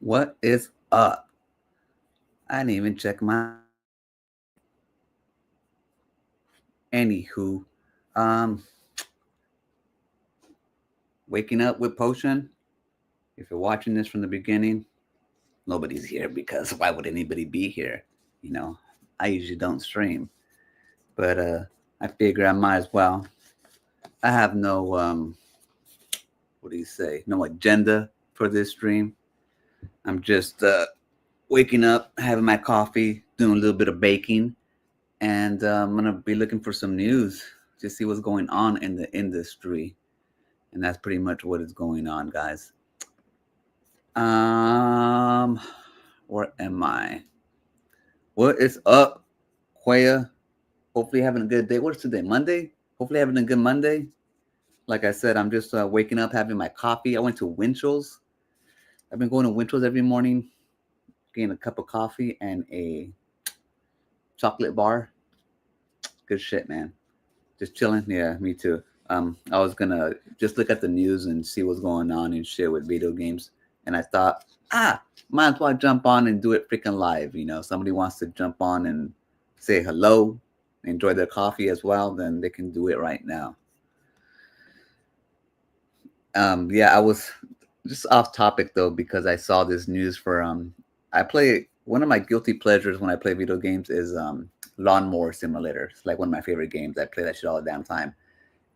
What is up? I didn't even check my. Anywho, um, waking up with potion. If you're watching this from the beginning, nobody's here because why would anybody be here? You know, I usually don't stream, but I figure I might as well. I have no what do you say? No agenda for this stream. I'm just waking up, having my coffee, doing a little bit of baking, and I'm gonna be looking for some news to see what's going on in the industry. And that's pretty much what is going on, guys. Um, where am I? What is up, Quaya? Hopefully having a good day. What's today? Monday. Hopefully having a good Monday. Like I said, I'm just waking up, having my coffee. I went to Winchell's. I've been going to Winchell's every morning, getting a cup of coffee and a chocolate bar. Good shit, man. Just chilling. Yeah, me too. I was gonna just look at the news and see what's going on and shit with video games, and I thought, might as well jump on and do it freaking live. You know, somebody wants to jump on and say hello, enjoy their coffee as well, then they can do it right now. Yeah, I was just off topic though because I saw this news for I play one of my guilty pleasures when I play video games is Lawnmower Simulator. It's like one of my favorite games. I play that shit all the damn time.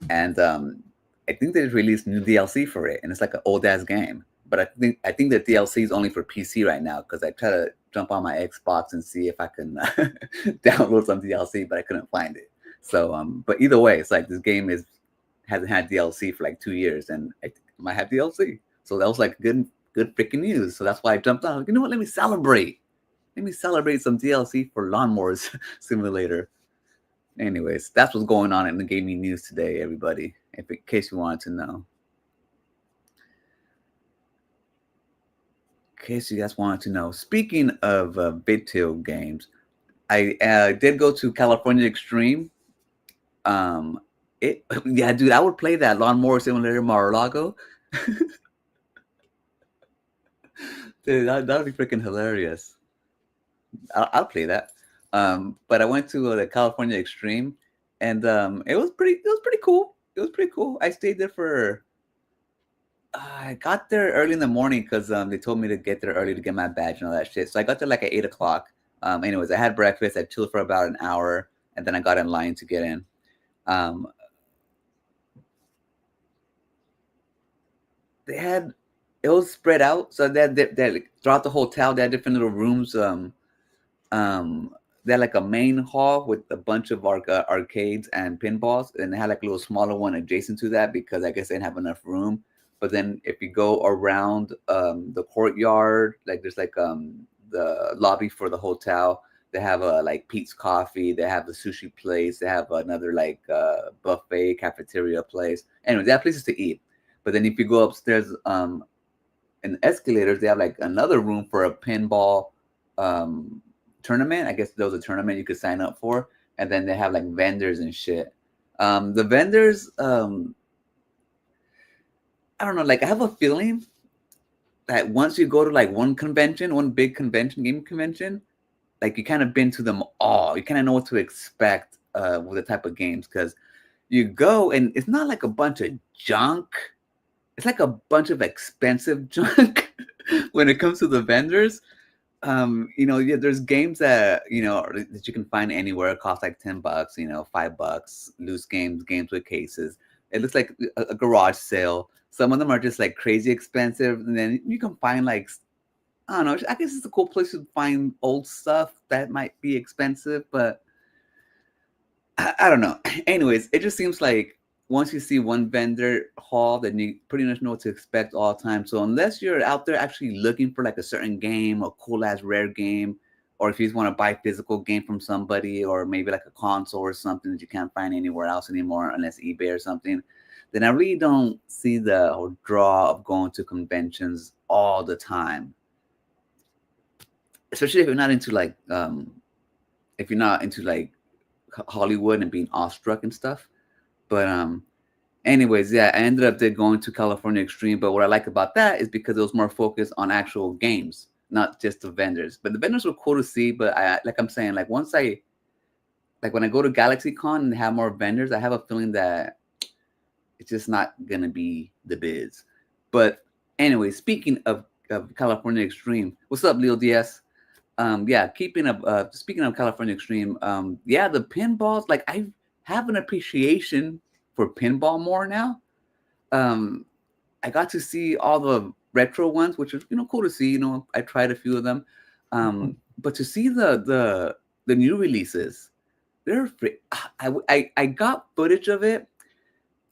And I think they released new DLC for it, and it's like an old ass game. But I think the DLC is only for PC right now because I try to jump on my Xbox and see if I can download some DLC, but I couldn't find it. So, but either way, it's like this game is hasn't had DLC for like 2 years, and I might have DLC. So that was like good freaking news. So that's why I jumped on. You know what? Let me celebrate. Let me celebrate some DLC for Lawnmowers Simulator. Anyways, that's what's going on in the gaming news today, everybody. If in case you wanted to know, in case you guys wanted to know. Speaking of video games, I did go to California Extreme. Um, it yeah, dude, I would play that Lawnmower Simulator Mar-a-Lago. Dude, that would be freaking hilarious. I'll play that. But I went to the California Extreme, and it was pretty cool. It was pretty cool. I stayed there for I got there early in the morning because they told me to get there early to get my badge and all that shit. So I got there like at 8 o'clock. Anyways, I had breakfast. I chilled for about an hour, and then I got in line to get in. Um, they had it was spread out, so they like, throughout the hotel they had different little rooms. Um, they had like a main hall with a bunch of arcades and pinballs, and they had like a little smaller one adjacent to that because I guess they didn't have enough room. But then if you go around the courtyard, like there's like the lobby for the hotel. They have a like Pete's Coffee. They have the sushi place. They have another like buffet cafeteria place. Anyway, they have places to eat. But then if you go upstairs in the escalators, they have like another room for a pinball um, tournament. I guess there was a tournament you could sign up for, and then they have like vendors and shit. The vendors, I don't know. Like I have a feeling that once you go to like one convention, one big convention, game convention, like you kind of been to them all. You kind of know what to expect with the type of games because you go and it's not like a bunch of junk. It's like a bunch of expensive junk when it comes to the vendors. Yeah, there's games that that you can find anywhere. It costs like $10, $5. Loose games with cases. It looks like a garage sale. Some of them are just like crazy expensive, and then you can find like I don't know. I guess it's a cool place to find old stuff that might be expensive, but I don't know. Anyways, it just seems like once you see one vendor hall, then you pretty much know what to expect all the time. So unless you're out there actually looking for like a certain game, a cool ass rare game, or if you just want to buy physical game from somebody, or maybe like a console or something that you can't find anywhere else anymore unless eBay or something, then I really don't see the draw of going to conventions all the time. Especially if you're not into like Hollywood and being awestruck and stuff. But Anyways, yeah, I ended up going to California Extreme, but what I like about that is because it was more focused on actual games, not just the vendors. But the vendors were cool to see. But I, like I'm saying, like once I, like when I go to GalaxyCon and have more vendors, I have a feeling that it's just not gonna be the biz. But anyway, speaking of California Extreme, what's up, Leo DS? Yeah, keeping up. Speaking of California Extreme, yeah, the pinballs. Like I have an appreciation for pinball more now. Um, I got to see all the retro ones, which is cool to see. I tried a few of them, but to see the new releases, they're free. I got footage of it,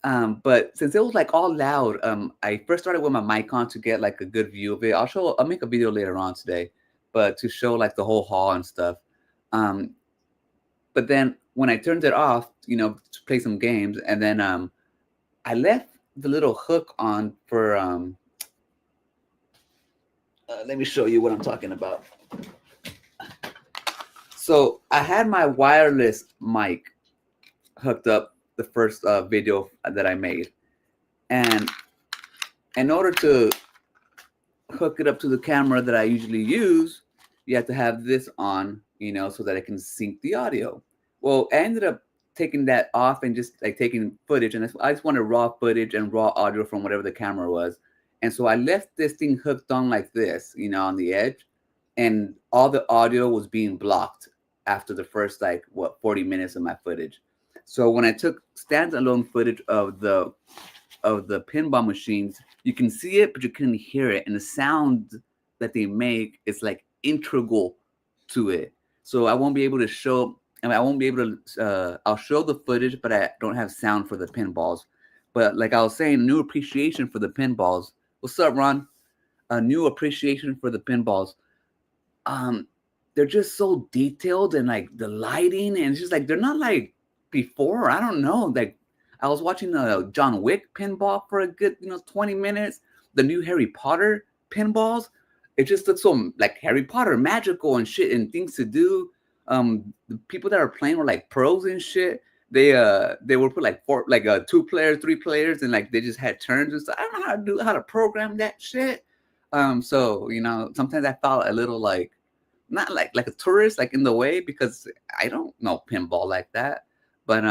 but since it was like all loud, I first started with my mic on to get like a good view of it. I'll make a video later on today, but to show like the whole hall and stuff. Um, but then when I turned it off, to play some games, and then I left the little hook on for let me show you what I'm talking about. So I had my wireless mic hooked up the first video that I made, and in order to hook it up to the camera that I usually use, you have to have this on, so that I can sync the audio. Well, I ended up taking that off and just like taking footage, and I just wanted raw footage and raw audio from whatever the camera was. And so I left this thing hooked on like this, on the edge, and all the audio was being blocked after the first 40 minutes of my footage. So when I took standalone footage of the pinball machines, you can see it, but you couldn't hear it. And the sound that they make is like integral to it. So I won't be able to show, I won't be able to, I'll show the footage, but I don't have sound for the pinballs. But like I was saying, new appreciation for the pinballs. What's up, Ron? A new appreciation for the pinballs. Um, they're just so detailed, and like the lighting, and it's just like, they're not like before. I don't know. Like I was watching the John Wick pinball for a good 20 minutes. The new Harry Potter pinballs, it just looks so like Harry Potter, magical and shit, and things to do. The people that are playing were like pros and shit. They were put like four, like 2 players, 3 players, and like they just had turns and stuff. I don't know how to program that shit. So sometimes I felt a little like not like a tourist, like in the way, because I don't know pinball like that. But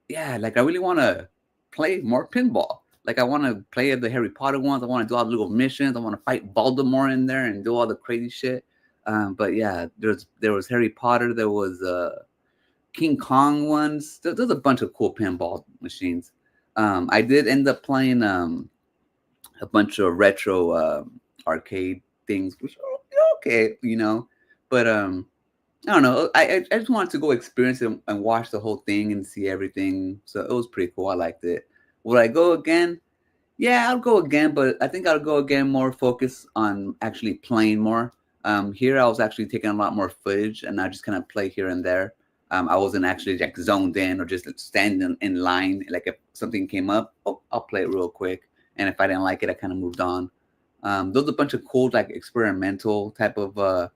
yeah, like I really want to play more pinball. Like I want to play the Harry Potter ones. I want to do all the little missions. I want to fight Voldemort in there and do all the crazy shit. But yeah, there was Harry Potter. There was King Kong ones. There's a bunch of cool pinball machines. I did end up playing a bunch of retro arcade things, which are okay, but I don't know. I just wanted to go experience it and watch the whole thing and see everything. So it was pretty cool. I liked it. Would I go again? Yeah, I'll go again, but I think I'll go again more focused on actually playing more. Here I was actually taking a lot more footage, and I just kind of play here and there. I wasn't actually like zoned in or just standing in line. Like if something came up, I'll play it real quick. And if I didn't like it, I kind of moved on. Those are a bunch of cool, like experimental type of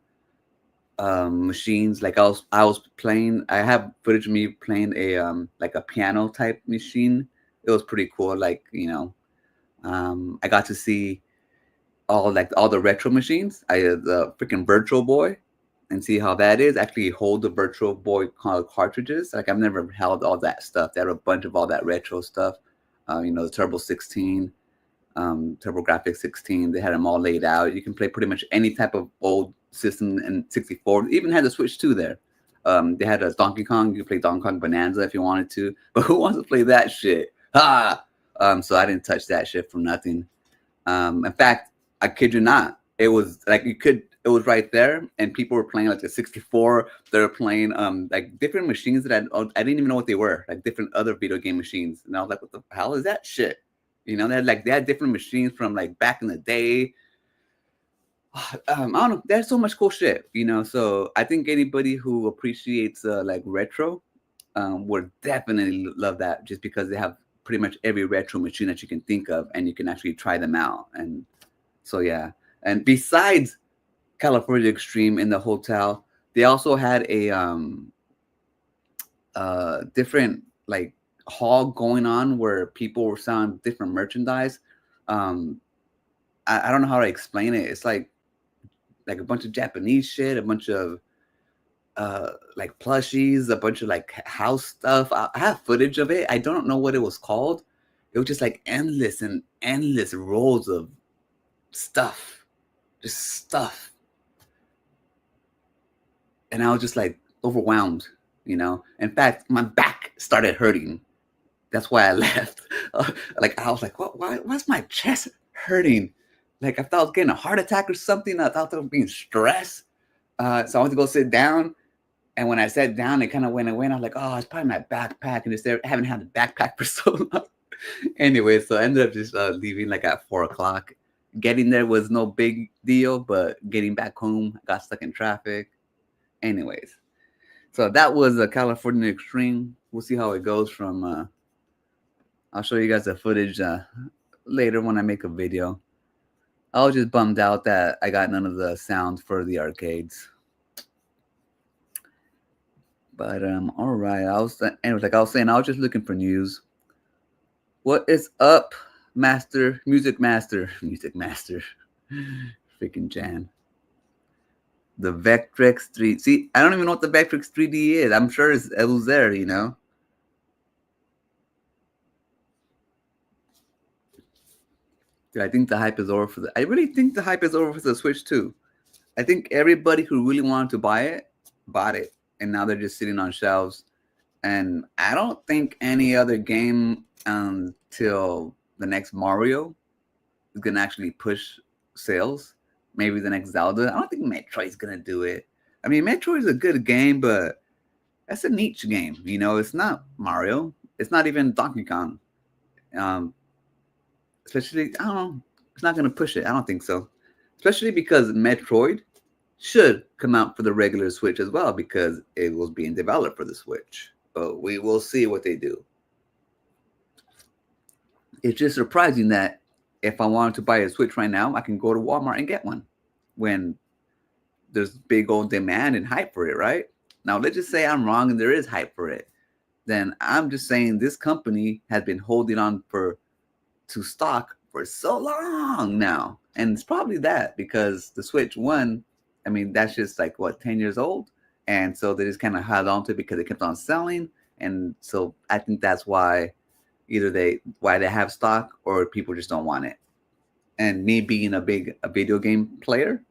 machines. Like I was playing. I have footage of me playing a like a piano type machine. It was pretty cool. Like I got to see all the retro machines. I the freaking Virtual Boy, and see how that is. Actually, hold the Virtual Boy cartridges. Like I've never held all that stuff. They had a bunch of all that retro stuff. The Turbo 16. TurboGrafx 16. They had them all laid out. You can play pretty much any type of old system in 64. They even had the Switch 2 there. They had a Donkey Kong. You could play Donkey Kong Bonanza if you wanted to. But who wants to play that shit? Ha! So I didn't touch that shit for nothing. In fact, I kid you not, it was like it was right there, and people were playing like the 64. They were playing like different machines that I didn't even know what they were, like different other video game machines. And I was like, what the hell is that shit? They had different machines from like back in the day. I don't know. There's so much cool shit. So I think anybody who appreciates like retro would definitely love that, just because they have pretty much every retro machine that you can think of, and you can actually try them out. And so yeah. And besides California Extreme in the hotel, they also had a different like hall going on where people were selling different merchandise. Um, I don't know how to explain it. It's like a bunch of Japanese shit, a bunch of like plushies, a bunch of like house stuff. I have footage of it. I don't know what it was called. It was just like endless and endless rolls of stuff, just stuff. And I was just like overwhelmed, you know. In fact, my back started hurting. That's why I left. Like I was like, what? Why's my chest hurting? Like I thought I was getting a heart attack or something. I thought I was being stressed. So I went to go sit down. And when I sat down, it kind of went away. And I was like, oh, it's probably my backpack. And just I haven't had the backpack for so long. Anyway, so I ended up just leaving like at 4 o'clock. Getting there was no big deal, but getting back home, I got stuck in traffic. Anyways, so that was a California Extreme. We'll see how it goes from. I'll show you guys the footage later when I make a video. I was just bummed out that I got none of the sound for the arcades. But all right. Anyways, like I was saying, I was just looking for news. What is up, Music Master, freaking Jan. The Vectrex 3. See, I don't even know what the Vectrex 3D is. I'm sure it was there, you know. Dude, I think the hype is over I really think the hype is over for the Switch too. I think everybody who really wanted to buy it bought it, and now they're just sitting on shelves. And I don't think any other game until the next Mario is gonna actually push sales. Maybe the next Zelda. I don't think Metroid's gonna do it. I mean, Metroid is a good game, but that's a niche game. You know, it's not Mario. It's not even Donkey Kong. Especially, I don't know. It's not gonna push it. I don't think so. Especially because Metroid should come out for the regular Switch as well because it was being developed for the Switch. But we will see what they do. It's just surprising that if I wanted to buy a Switch right now, I can go to Walmart and get one when there's big old demand and hype for it, right? Now, let's just say I'm wrong and there is hype for it. Then I'm just saying this company has been holding on to stock for so long now. And it's probably that because the Switch 1, I mean, that's just like, 10 years old? And so they just kind of held on to it because it kept on selling. And so I think that's why why they have stock or people just don't want it. And me being a video game player,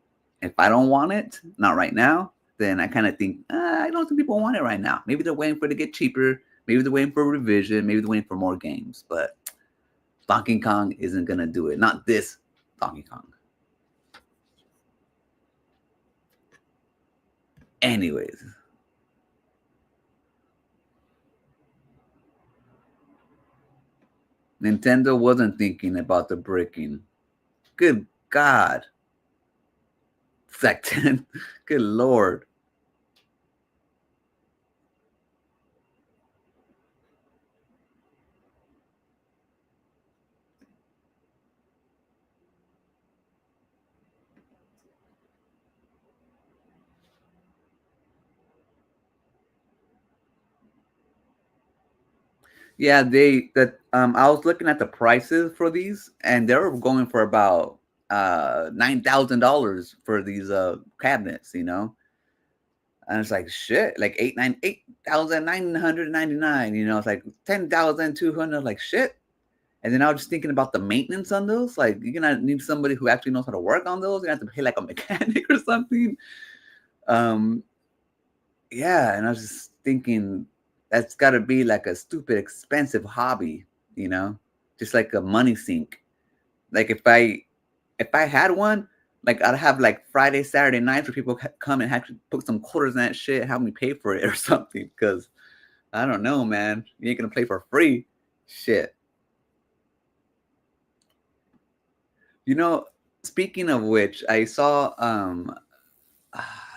if I don't want it, not right now, then I kind of think, I don't think people want it right now. Maybe they're waiting for it to get cheaper. Maybe they're waiting for a revision. Maybe they're waiting for more games. But Donkey Kong isn't going to do it. Not this Donkey Kong. Anyways. Nintendo wasn't thinking about the bricking. Good God. Second. Good Lord. Yeah, I was looking at the prices for these, and they were going for about $9,000 for these cabinets, you know. And it's like shit, like 8,999, you know, it's like 10,200, like shit. And then I was just thinking about the maintenance on those. Like you're gonna need somebody who actually knows how to work on those. You have to pay like a mechanic or something. Yeah, and I was just thinking that's got to be like a stupid expensive hobby, you know, just like a money sink. Like if I had one, like I'd have like Friday, Saturday nights where people come and have to put some quarters in that shit, have me pay for it or something. Because I don't know, man, you ain't gonna play for free. Shit. You know, speaking of which, I saw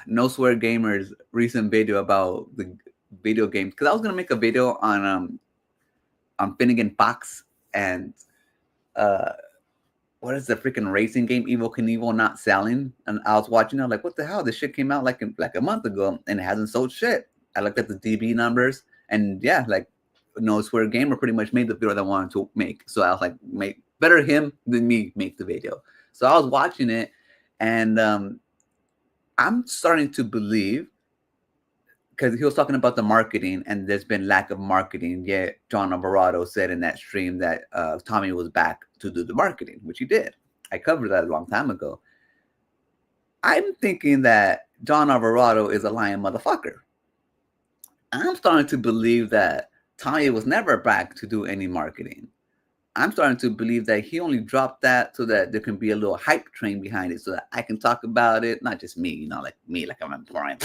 No Swear Gamer's recent video about the video games because I was gonna make a video on Finnegan Fox and what is the freaking racing game Evo Knievel not selling? And I was watching it like, what the hell? This shit came out like a month ago and it hasn't sold shit. I looked at the DB numbers and yeah, like No Swear Gamer pretty much made the video that I wanted to make. So I was like, make better him than me make the video. So I was watching it, and I'm starting to believe, because he was talking about the marketing, and there's been lack of marketing. Yet John Alvarado said in that stream that Tommy was back to do the marketing, which he did. I covered that a long time ago. I'm thinking that John Alvarado is a lying motherfucker. I'm starting to believe that Tommy was never back to do any marketing. I'm starting to believe that he only dropped that so that there can be a little hype train behind it, so that I can talk about it. Not just me, like me, like I'm Brian.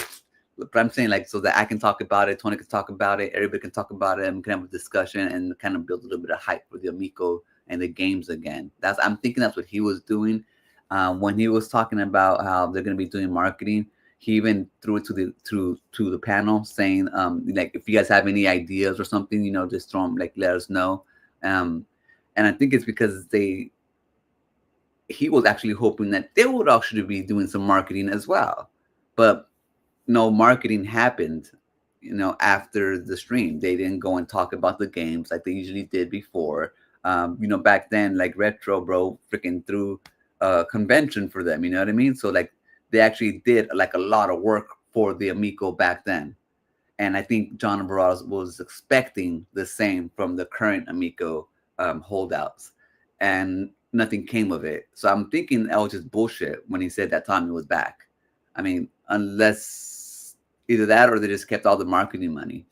But I'm saying, like, so that I can talk about it, Tony can talk about it, everybody can talk about it, and we can have a discussion and kind of build a little bit of hype for the Amico and the games again. I'm thinking that's what he was doing when he was talking about how they're going to be doing marketing. He even threw it to the panel, saying, like, if you guys have any ideas or something, just throw them, like, let us know. And I think it's because he was actually hoping that they would actually be doing some marketing as well, but no marketing happened. After the stream, they didn't go and talk about the games like they usually did before. Back then, like Retro Bro freaking threw a convention for them. You know what I mean? So like they actually did like a lot of work for the Amico back then, and I think John Alvarado was expecting the same from the current Amico holdouts, and nothing came of it. So I'm thinking that was just bullshit when he said that Tommy was back. I mean, unless either that or they just kept all the marketing money.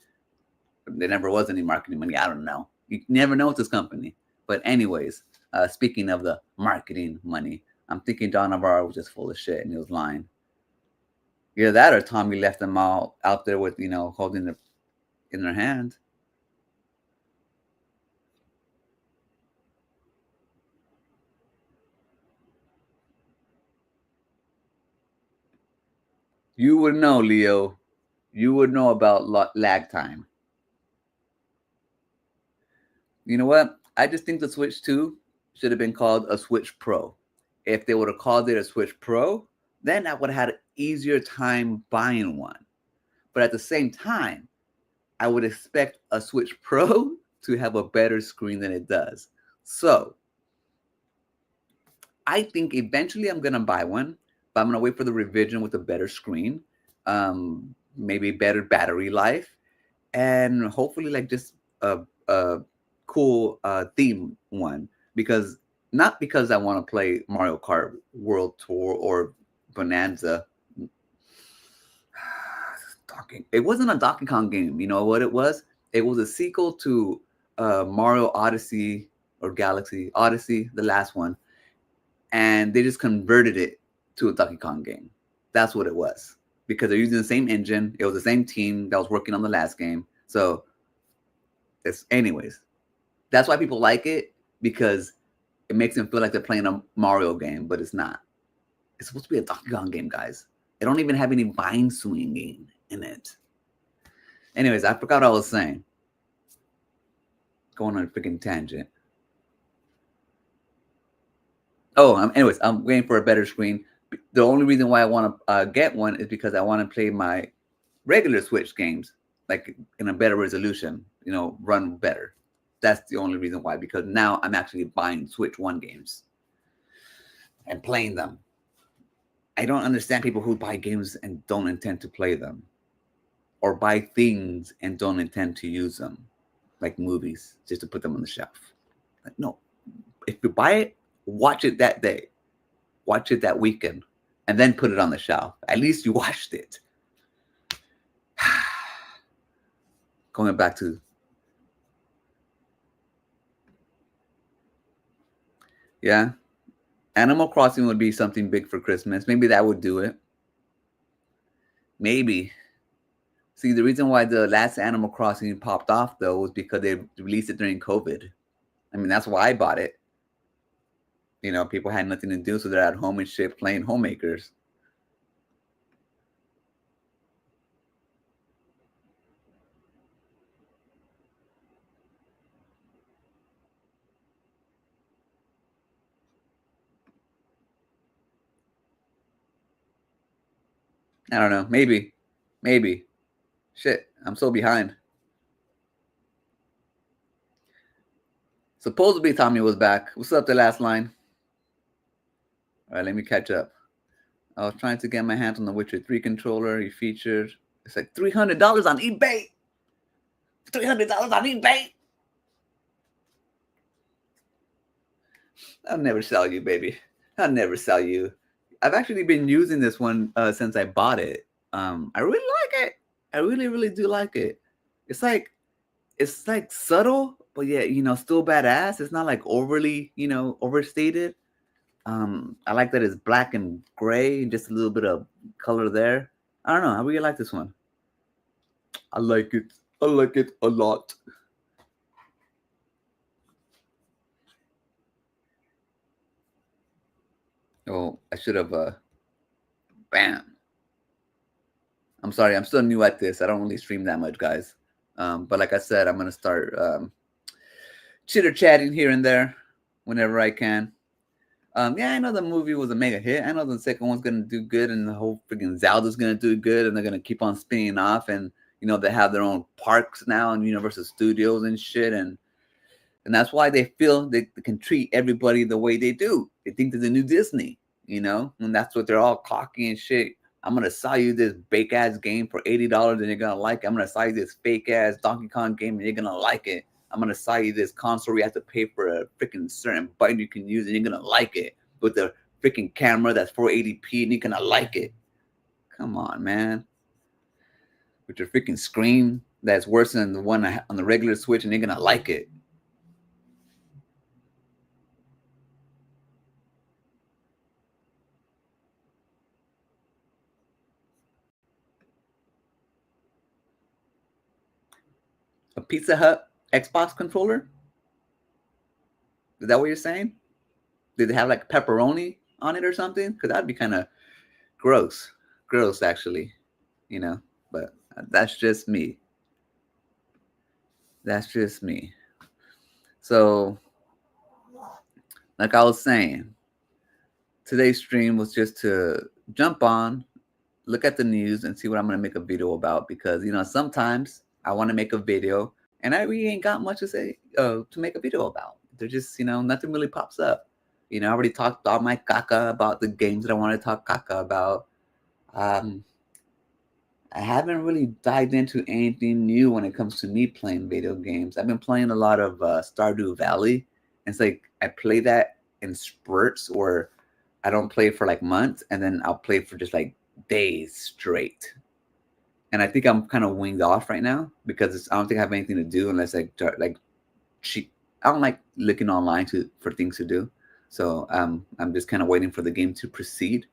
There never was any marketing money. I don't know. You never know with this company. But anyways, speaking of the marketing money, I'm thinking John Navarro was just full of shit and he was lying. Either that or Tommy left them all out there with, holding it in their hand. You would know, Leo. You would know about lag time. You know what? I just think the Switch 2 should have been called a Switch Pro. If they would have called it a Switch Pro, then I would have had an easier time buying one. But at the same time, I would expect a Switch Pro to have a better screen than it does. So I think eventually I'm going to buy one, but I'm going to wait for the revision with a better screen, maybe better battery life, and hopefully like just a cool theme one. Because not because I want to play Mario Kart World Tour or Bonanza. It wasn't a Donkey Kong game. You know what it was? It was a sequel to Mario Odyssey or Galaxy Odyssey, the last one, and they just converted it to a Donkey Kong game. That's what it was, because they're using the same engine. It was the same team that was working on the last game. So anyways, that's why people like it, because it makes them feel like they're playing a Mario game, but it's not. It's supposed to be a Donkey Kong game, guys. It don't even have any vine swinging in it. Anyways, I forgot what I was saying. Going on a freaking tangent. Anyways, I'm waiting for a better screen. The only reason why I want to get one is because I want to play my regular Switch games like in a better resolution, run better. That's the only reason why, because now I'm actually buying Switch 1 games and playing them. I don't understand people who buy games and don't intend to play them, or buy things and don't intend to use them, like movies, just to put them on the shelf. Like, no, if you buy it, watch it that day, watch it that weekend, and then put it on the shelf. At least you watched it. Going back to Animal Crossing would be something big for Christmas. Maybe that would do it. Maybe. See, the reason why the last Animal Crossing popped off, though, was because they released it during COVID. I mean, that's why I bought it. People had nothing to do, so they're at home and shit playing Homemakers. I don't know. Maybe. Shit, I'm so behind. Supposedly Tommy was back. What's up, the last line? All right, let me catch up. I was trying to get my hands on the Witcher 3 controller. He featured. It's like $300 on eBay. $300 on eBay. I'll never sell you, baby. I'll never sell you. I've actually been using this one since I bought it. I really like it. I really, really do like it. It's like subtle, but yeah, still badass. It's not like overly, overstated. I like that it's black and gray, just a little bit of color there. I don't know. I really like this one. I like it. I like it a lot. Oh, I should have. Bam. I'm sorry. I'm still new at this. I don't really stream that much, guys. But like I said, I'm gonna start chitter chatting here and there whenever I can. Yeah, I know the movie was a mega hit. I know the second one's gonna do good, and the whole freaking Zelda's gonna do good, and they're gonna keep on spinning off, and they have their own parks now and Universal Studios and shit, and that's why they feel they can treat everybody the way they do. They think they're the new Disney, and that's what they're all cocky and shit. I'm gonna sell you this fake ass game for $80 and you're gonna like it. I'm gonna sell you this fake ass Donkey Kong game and you're gonna like it. I'm gonna sell you this console where you have to pay for a freaking certain button you can use and you're gonna like it with the freaking camera that's 480p and you're gonna like it. Come on, man. With your freaking screen that's worse than the one on the regular Switch and you're gonna like it. A Pizza Hut Xbox controller? Is that what you're saying? Did they have like pepperoni on it or something? Because that'd be kind of gross. Gross, actually. But that's just me. That's just me. So, like I was saying, today's stream was just to jump on, look at the news, and see what I'm going to make a video about. Because, sometimes I want to make a video and I really ain't got much to say to make a video about. There's just, nothing really pops up. I already talked all my caca about the games that I want to talk caca about. I haven't really dived into anything new when it comes to me playing video games. I've been playing a lot of Stardew Valley. It's like I play that in spurts, or I don't play for like months, and then I'll play for just like days straight. And I think I'm kind of winged off right now because I don't think I have anything to do unless like cheap. I don't like looking online for things to do, so I'm just kind of waiting for the game to proceed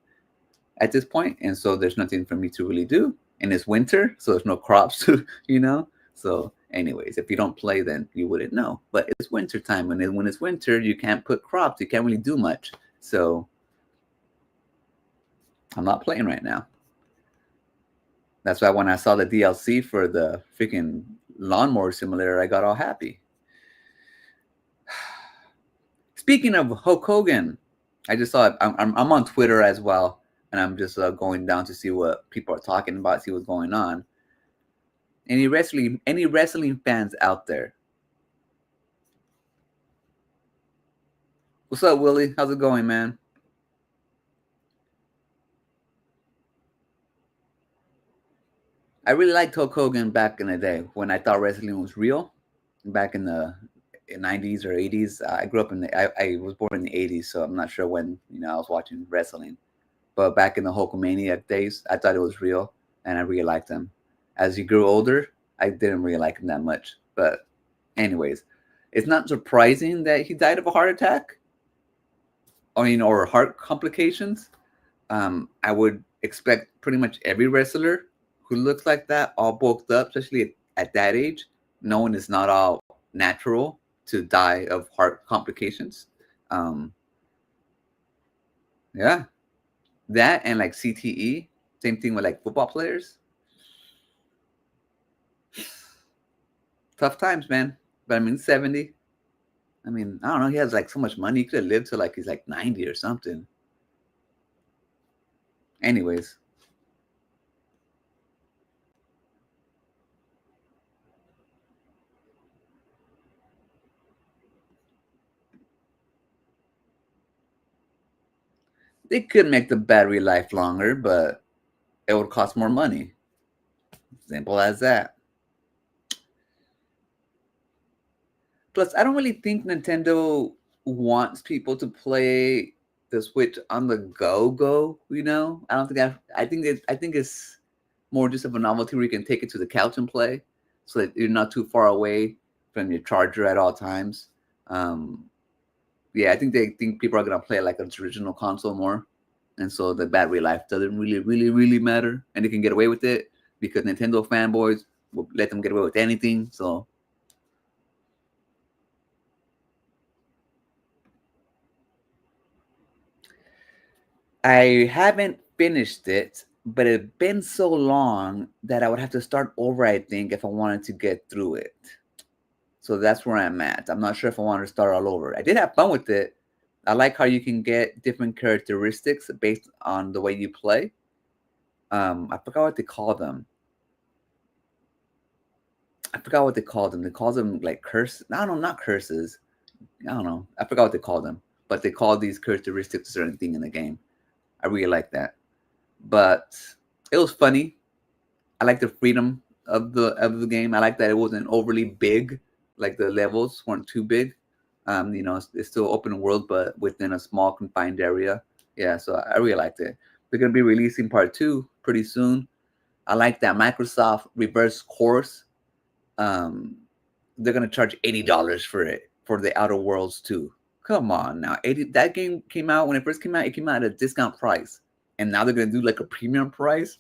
at this point, and so there's nothing for me to really do. And it's winter, so there's no crops to. So, anyways, if you don't play, then you wouldn't know. But it's winter time, and when it's winter, you can't put crops. You can't really do much. So, I'm not playing right now. That's why when I saw the DLC for the freaking lawnmower simulator, I got all happy. Speaking of Hulk Hogan, I just saw it. I'm on Twitter as well, and I'm just going down to see what people are talking about, see what's going on. Any wrestling fans out there? What's up, Willie? How's it going, man? I really liked Hulk Hogan back in the day when I thought wrestling was real. Back in the 90s or 80s, I grew up I was born in the 80s, so I'm not sure when I was watching wrestling. But back in the Hulkamania days, I thought it was real, and I really liked him. As he grew older, I didn't really like him that much. But anyways, it's not surprising that he died of a heart attack, or heart complications. I would expect pretty much every wrestler who looks like that, all bulked up, especially at that age, knowing it's not all natural to die of heart complications. Yeah, that and like CTE, same thing with like football players. Tough times, man. But I mean, 70. I mean, I don't know. He has like so much money. He could have lived till like he's like 90 or something. Anyways, They could make the battery life longer, but it would cost more money. Simple as that. Plus, I don't really think Nintendo wants people to play the Switch on the go. You know, I don't think I think it's more just of a novelty where you can take it to the couch and play, so that you're not too far away from your charger at all times. Um, yeah, I think they think people are gonna play like a traditional console more, and so the battery life doesn't really matter, and they can get away with it because Nintendo fanboys will let them get away with anything. So I haven't finished it, but it's been so long that I would have to start over, I think, if I wanted to get through it. So that's where I'm at. I'm not sure if I want to start all over. I did have fun with it. I like how you can get different characteristics based on the way you play. I forgot what they call them. I forgot what they call them. They call them like curse. No, no, not curses. I don't know. I forgot what they call them. But they call these characteristics a certain thing in the game. I really like that. But it was funny. I like the freedom of the game. I like that it wasn't overly big, like the levels weren't too big. You know, it's still open world, but within a small confined area. Yeah, so I really liked it. They're gonna be releasing part two pretty soon. I like that Microsoft reverse course. Um, they're gonna charge $80 for it for the Outer Worlds 2. Come on now, 80. That game came out when it first came out. It came out at a discount price, and now they're gonna do like a premium price.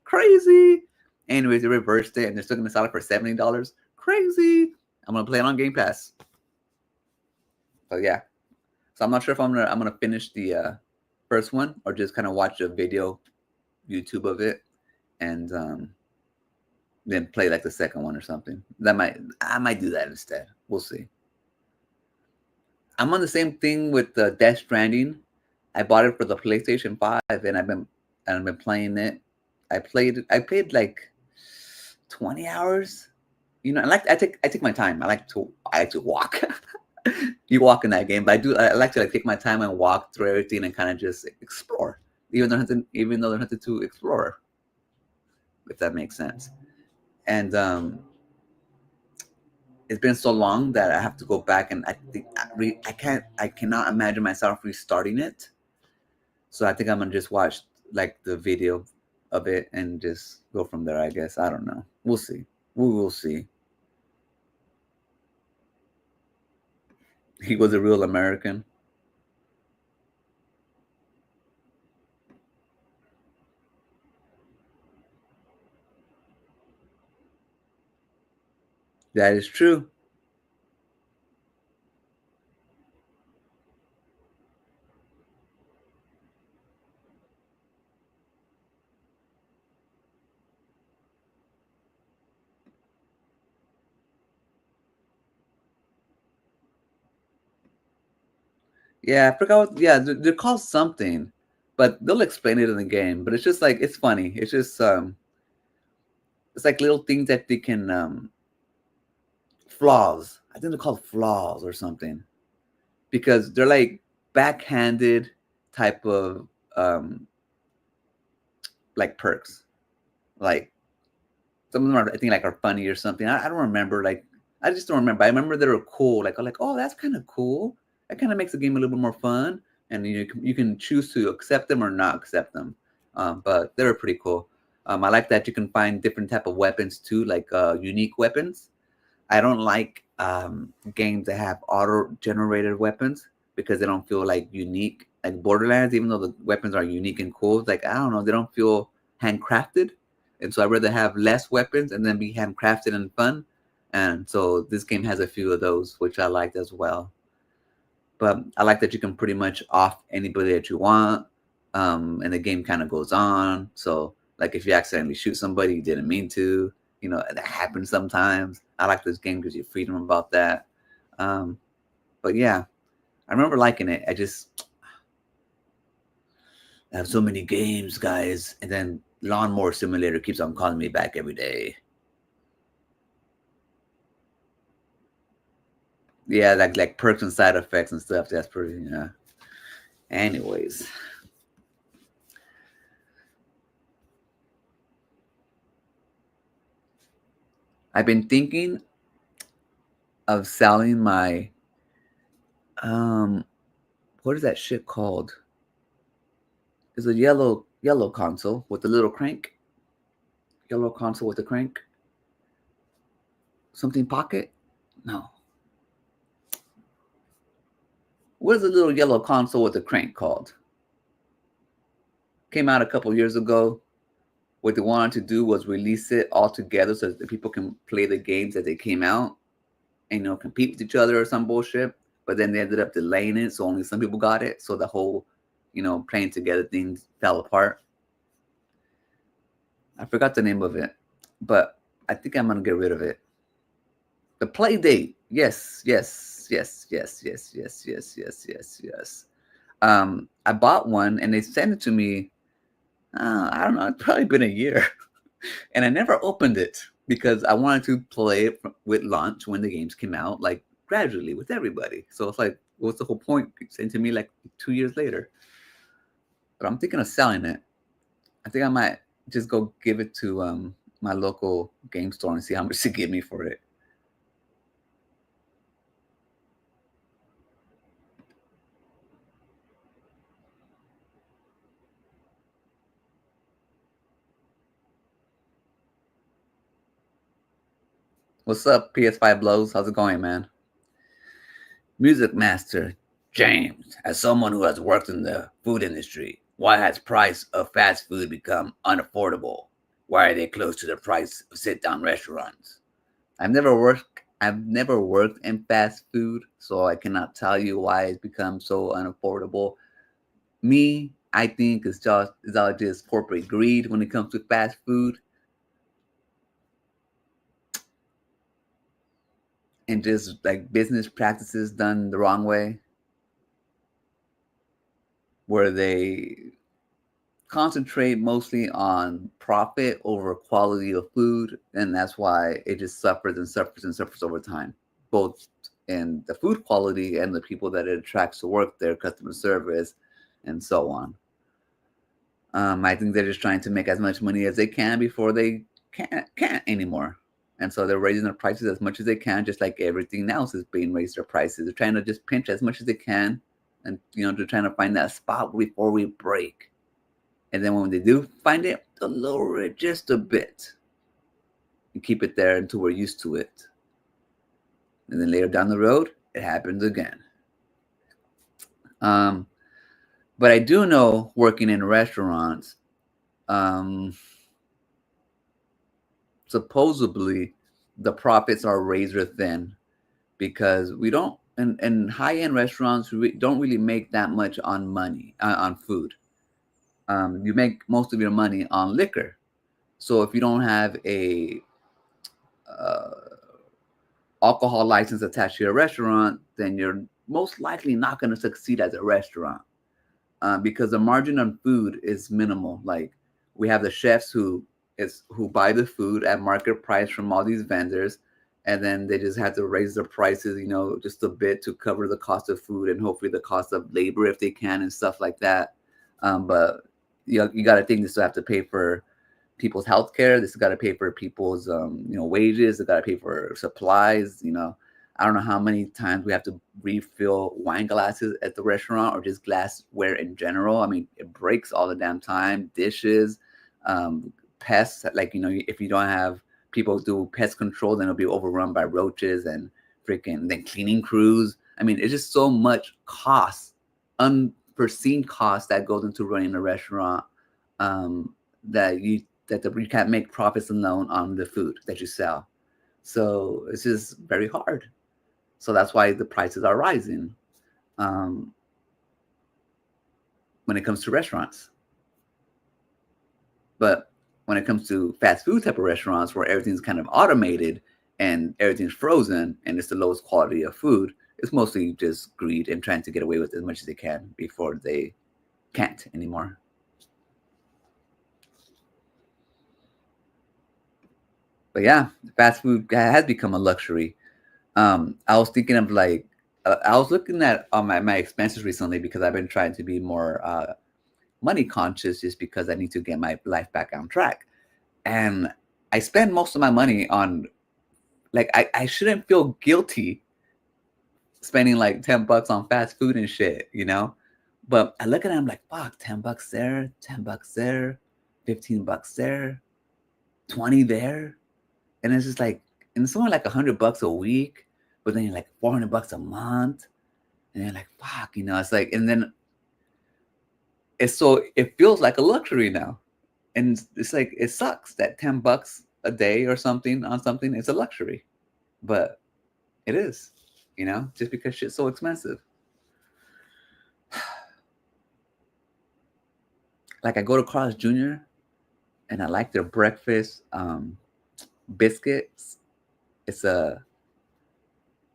Crazy. Anyways, they reversed it and they're still gonna sell it for $70. Crazy. I'm gonna play it on Game Pass. So yeah. So I'm not sure if I'm gonna finish the first one or just kind of watch a video YouTube of it and then play like the second one or something. I might do that instead. We'll see. I'm on the same thing with Death Stranding. I bought it for the PlayStation 5 and I've been playing it. I played like 20 hours. You know, I take my time. I like to walk. You walk in that game, but I like to like take my time and walk through everything and kind of just explore. Even though there's nothing to explore, if that makes sense. And it's been so long that I have to go back and I cannot imagine myself restarting it. So I think I'm gonna just watch like the video of it and just go from there. I guess I don't know. We'll see. We will see. He was a real American. That is true. Yeah, I forgot. Yeah, they're called something, but they'll explain it in the game. But it's just like it's funny. It's like little things that they can flaws. I think they're called flaws or something because they're like backhanded type of like perks. Like some of them are I think like are funny or something. I don't remember. Like I just don't remember. I remember they were cool. Like oh that's kind of cool. That kind of makes the game a little bit more fun. And you can choose to accept them or not accept them. But they were pretty cool. I like that you can find different type of weapons too, like unique weapons. I don't like games that have auto-generated weapons because they don't feel like unique. Like Borderlands, even though the weapons are unique and cool, like I don't know, they don't feel handcrafted. And so I'd rather have less weapons and then be handcrafted and fun. And so this game has a few of those, which I liked as well. But I like that you can pretty much off anybody that you want, and the game kind of goes on. So like if you accidentally shoot somebody you didn't mean to, you know that happens sometimes. I like this game because you freedom about that. Um, but yeah, I remember liking it. I have so many games, guys, and then Lawnmower Simulator keeps on calling me back every day. Yeah, like perks and side effects and stuff. That's pretty. Yeah. Anyways. I've been thinking of selling my what is that shit called? It's a yellow console with a little crank. Yellow console with a crank. Something pocket? No. What is a little yellow console with a crank called? Came out a couple years ago. What they wanted to do was release it all together so that people can play the games as they came out and compete with each other or some bullshit. But then they ended up delaying it, so only some people got it. So the whole, playing together thing fell apart. I forgot the name of it, but I think I'm gonna get rid of it. The play date, yes, yes, yes, yes, yes, yes, yes, yes, yes, yes. I bought one and they sent it to me. I don't know. It's probably been a year, and I never opened it because I wanted to play it with launch when the games came out, like gradually with everybody. So it's like, what's the whole point? Sent to me like 2 years later. But I'm thinking of selling it. I think I might just go give it to my local game store and see how much they give me for it. What's up, PS5 Blows? How's it going, man? Music Master James, as someone who has worked in the food industry, why has price of fast food become unaffordable? Why are they close to the price of sit-down restaurants? I've never worked in fast food, so I cannot tell you why it's become so unaffordable. Me, I think it's all just corporate greed when it comes to fast food and just like business practices done the wrong way, where they concentrate mostly on profit over quality of food, and that's why it just suffers and suffers and suffers over time, both in the food quality and the people that it attracts to work there, customer service, and so on. I think they're just trying to make as much money as they can before they can't anymore, and so they're raising their prices as much as they can, just like everything else is being raised their prices. They're trying to just pinch as much as they can, and they're trying to find that spot before we break. And then when they do find it, they'll lower it just a bit and keep it there until we're used to it. And then later down the road, it happens again. Um, but I do know working in restaurants, um, supposedly the profits are razor thin because we don't, in high end restaurants, we don't really make that much on money, on food. You make most of your money on liquor. So if you don't have a uh, alcohol license attached to your restaurant, then you're most likely not going to succeed as a restaurant because the margin on food is minimal. Like we have the chefs who buy the food at market price from all these vendors, and then they just have to raise their prices, just a bit to cover the cost of food and hopefully the cost of labor if they can and stuff like that. But you got to think they still have to pay for people's health care. This has got to pay for people's wages. They got to pay for supplies. I don't know how many times we have to refill wine glasses at the restaurant or just glassware in general. I mean, it breaks all the damn time. Dishes, pests. Like if you don't have people do pest control, then it'll be overrun by roaches and freaking then cleaning crews. I mean, it's just so much cost, unforeseen cost that goes into running a restaurant, that you can't make profits alone on the food that you sell. So it's just very hard. So that's why the prices are rising um, when it comes to restaurants. But when it comes to fast food type of restaurants where everything's kind of automated and everything's frozen and it's the lowest quality of food, it's mostly just greed and trying to get away with as much as they can before they can't anymore. But yeah, fast food has become a luxury. I was thinking of like, I was looking at my expenses recently because I've been trying to be more money conscious just because I need to get my life back on track. And I spend most of my money on Like I shouldn't feel guilty spending like $10 on fast food and shit, you know? But I look at it, I'm like, fuck, $10 there, $10 there, $15 there, 20 there. And it's just like, and it's only like $100 a week, but then you're like $400 a month. And you're like, fuck, you know, it's like, and then it feels like a luxury now. And it's like, it sucks that $10 a day or something on something is a luxury, but it is, you know, just because shit's so expensive. Like I go to Carl's Jr. and I like their breakfast biscuits. It's a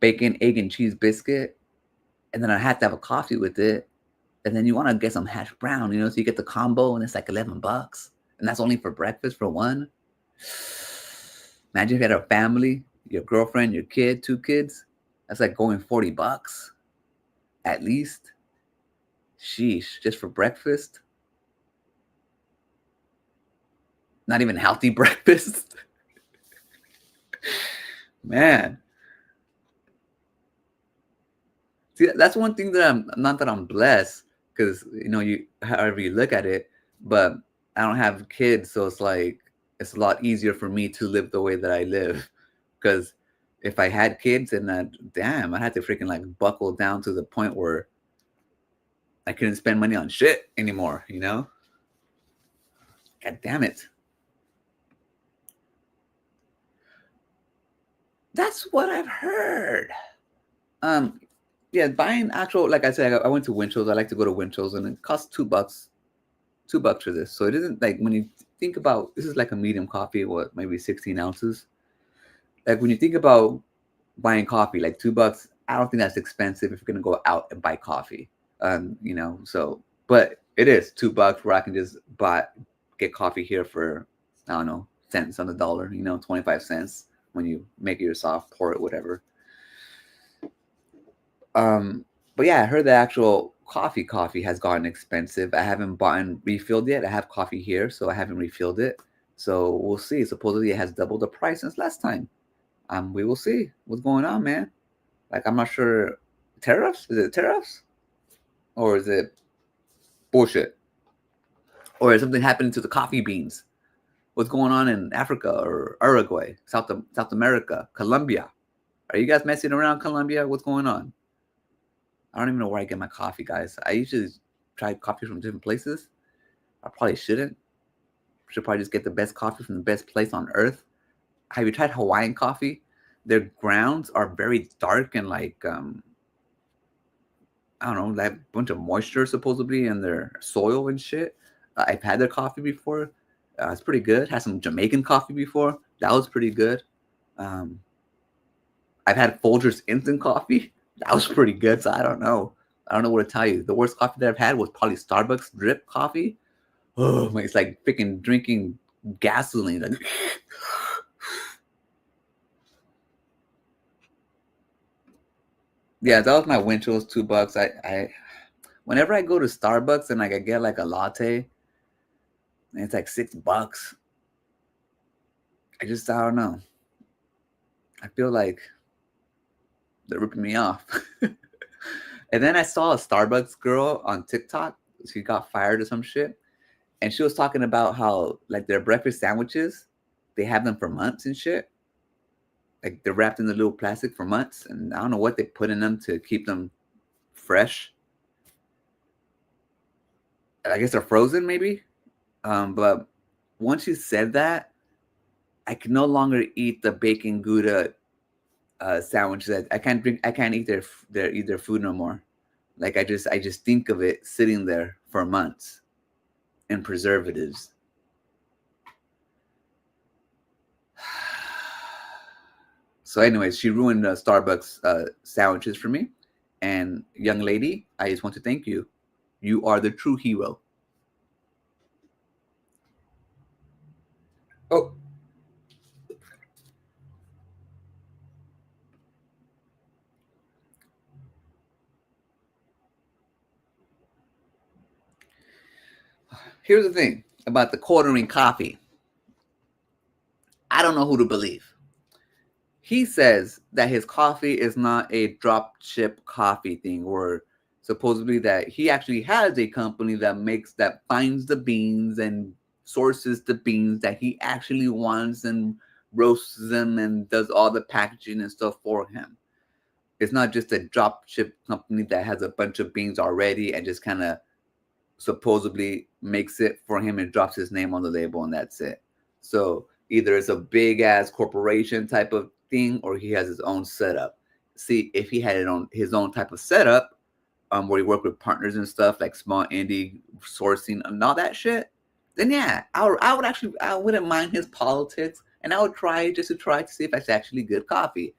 bacon, egg, and cheese biscuit, and then I have to have a coffee with it. And then you want to get some hash brown, you know, so you get the combo, and it's like $11, and that's only for breakfast for one. Imagine if you had a family, your girlfriend, your kid, 2 kids. That's like going $40 at least. Sheesh, just for breakfast. Not even healthy breakfast. Man. See, that's one thing that I'm not that I'm blessed, because you know, you however you look at it, but I don't have kids, so it's like it's a lot easier for me to live the way that I live. Because if I had kids, and damn, I had to freaking like buckle down to the point where I couldn't spend money on shit anymore, you know? God damn it. That's what I've heard. Yeah, buying actual, like I said, I went to Winchell's. I like to go to Winchell's, and it costs $2, $2 for this. So it isn't like, when you think about, this is like a medium coffee, what, maybe 16 ounces. Like when you think about buying coffee, like $2, I don't think that's expensive if you're gonna go out and buy coffee. You know, so but it is $2 where I can just get coffee here for, I don't know, cents on the dollar, you know, 25 cents when you make it yourself, pour it, whatever. But yeah, I heard the actual coffee has gotten expensive. I haven't bought and refilled yet. I have coffee here, so I haven't refilled it. So we'll see. Supposedly it has doubled the price since last time. We will see what's going on, man. Like I'm not sure. Tariffs? Is it tariffs? Or is it bullshit? Or is something happening to the coffee beans? What's going on in Africa or Uruguay, South America, Colombia? Are you guys messing around, Colombia? What's going on? I don't even know where I get my coffee, guys. I usually try coffee from different places. I probably shouldn't. Should probably just get the best coffee from the best place on earth. Have you tried Hawaiian coffee? Their grounds are very dark and like I don't know, that bunch of moisture supposedly in their soil and shit. I've had their coffee before. It's pretty good. Had some Jamaican coffee before. That was pretty good. Um, I've had Folgers instant coffee. That was pretty good. So I don't know. I don't know what to tell you. The worst coffee that I've had was probably Starbucks drip coffee. Oh my, it's like freaking drinking gasoline. Like, yeah, that was my Winchell's $2. Whenever I go to Starbucks and like I get like a latte, and it's like $6. I don't know. I feel like they're ripping me off. And then I saw a Starbucks girl on TikTok. She got fired or some shit. And she was talking about how like their breakfast sandwiches, they have them for months and shit. Like they're wrapped in the little plastic for months. And I don't know what they put in them to keep them fresh. I guess they're frozen maybe. But once you said that, I can no longer eat the bacon Gouda sandwiches. I can't drink. I can't eat their food no more. Like I just think of it sitting there for months in preservatives. So, anyways, she ruined Starbucks sandwiches for me. And young lady, I just want to thank you. You are the true hero. Oh, here's the thing about the quartering coffee. I don't know who to believe. he says that his coffee is not a drop ship coffee thing, or supposedly that he actually has a company that finds the beans and sources the beans that he actually wants and roasts them and does all the packaging and stuff for him. It's not just a drop ship company that has a bunch of beans already and just kind of supposedly makes it for him and drops his name on the label and that's it. So either it's a big ass corporation type of thing or he has his own setup. See, if he had his own type of setup, where he worked with partners and stuff like small indie sourcing and all that shit, then yeah, I wouldn't mind his politics and I would try just to try to see if it's actually good coffee.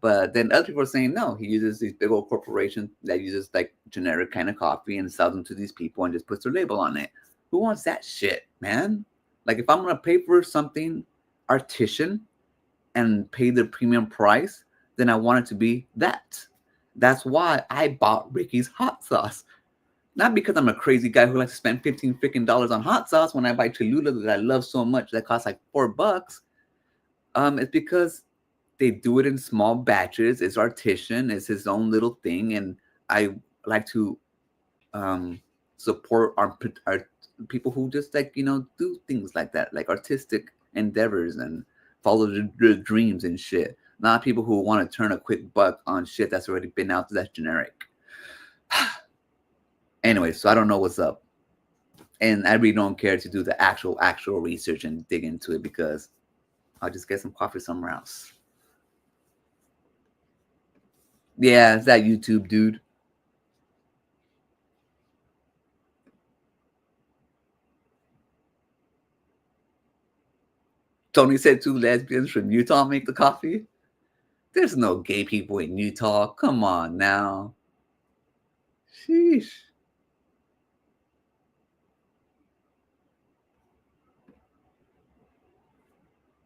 But then other people are saying no, he uses these big old corporations that uses like generic kind of coffee and sells them to these people and just puts their label on it. Who wants that shit, man? Like if I'm gonna pay for something artisan and pay the premium price, then I want it to be that. That's why I bought Ricky's hot sauce. Not because I'm a crazy guy who likes to spend 15 freaking dollars on hot sauce when I buy Cholula that I love so much that costs like $4. It's because they do it in small batches. It's artisan. It's his own little thing, and I like to support our people who just like do things like that, like artistic endeavors and follow their dreams and shit. Not people who want to turn a quick buck on shit that's already been out that's generic. Anyway, so I don't know what's up, and I really don't care to do the actual research and dig into it because I'll just get some coffee somewhere else. Yeah, it's that YouTube dude. Tony said 2 lesbians from Utah make the coffee. There's no gay people in Utah. Come on now. Sheesh.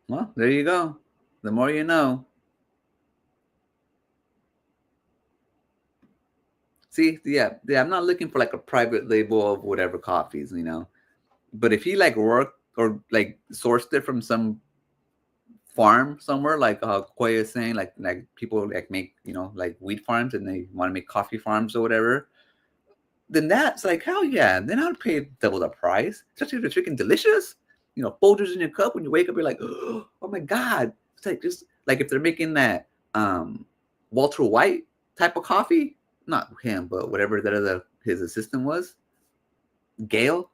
Well, there you go. The more you know. See, yeah, I'm not looking for like a private label of whatever coffees, But if he like worked or like sourced it from some farm somewhere, like Koya is saying, like people like make like wheat farms and they want to make coffee farms or whatever, then that's like hell yeah. Then I'd pay double the price, especially if it's freaking delicious. Folders in your cup when you wake up, you're like, oh my god. It's like just like if they're making that Walter White type of coffee, not him, but whatever that other his assistant was, Gail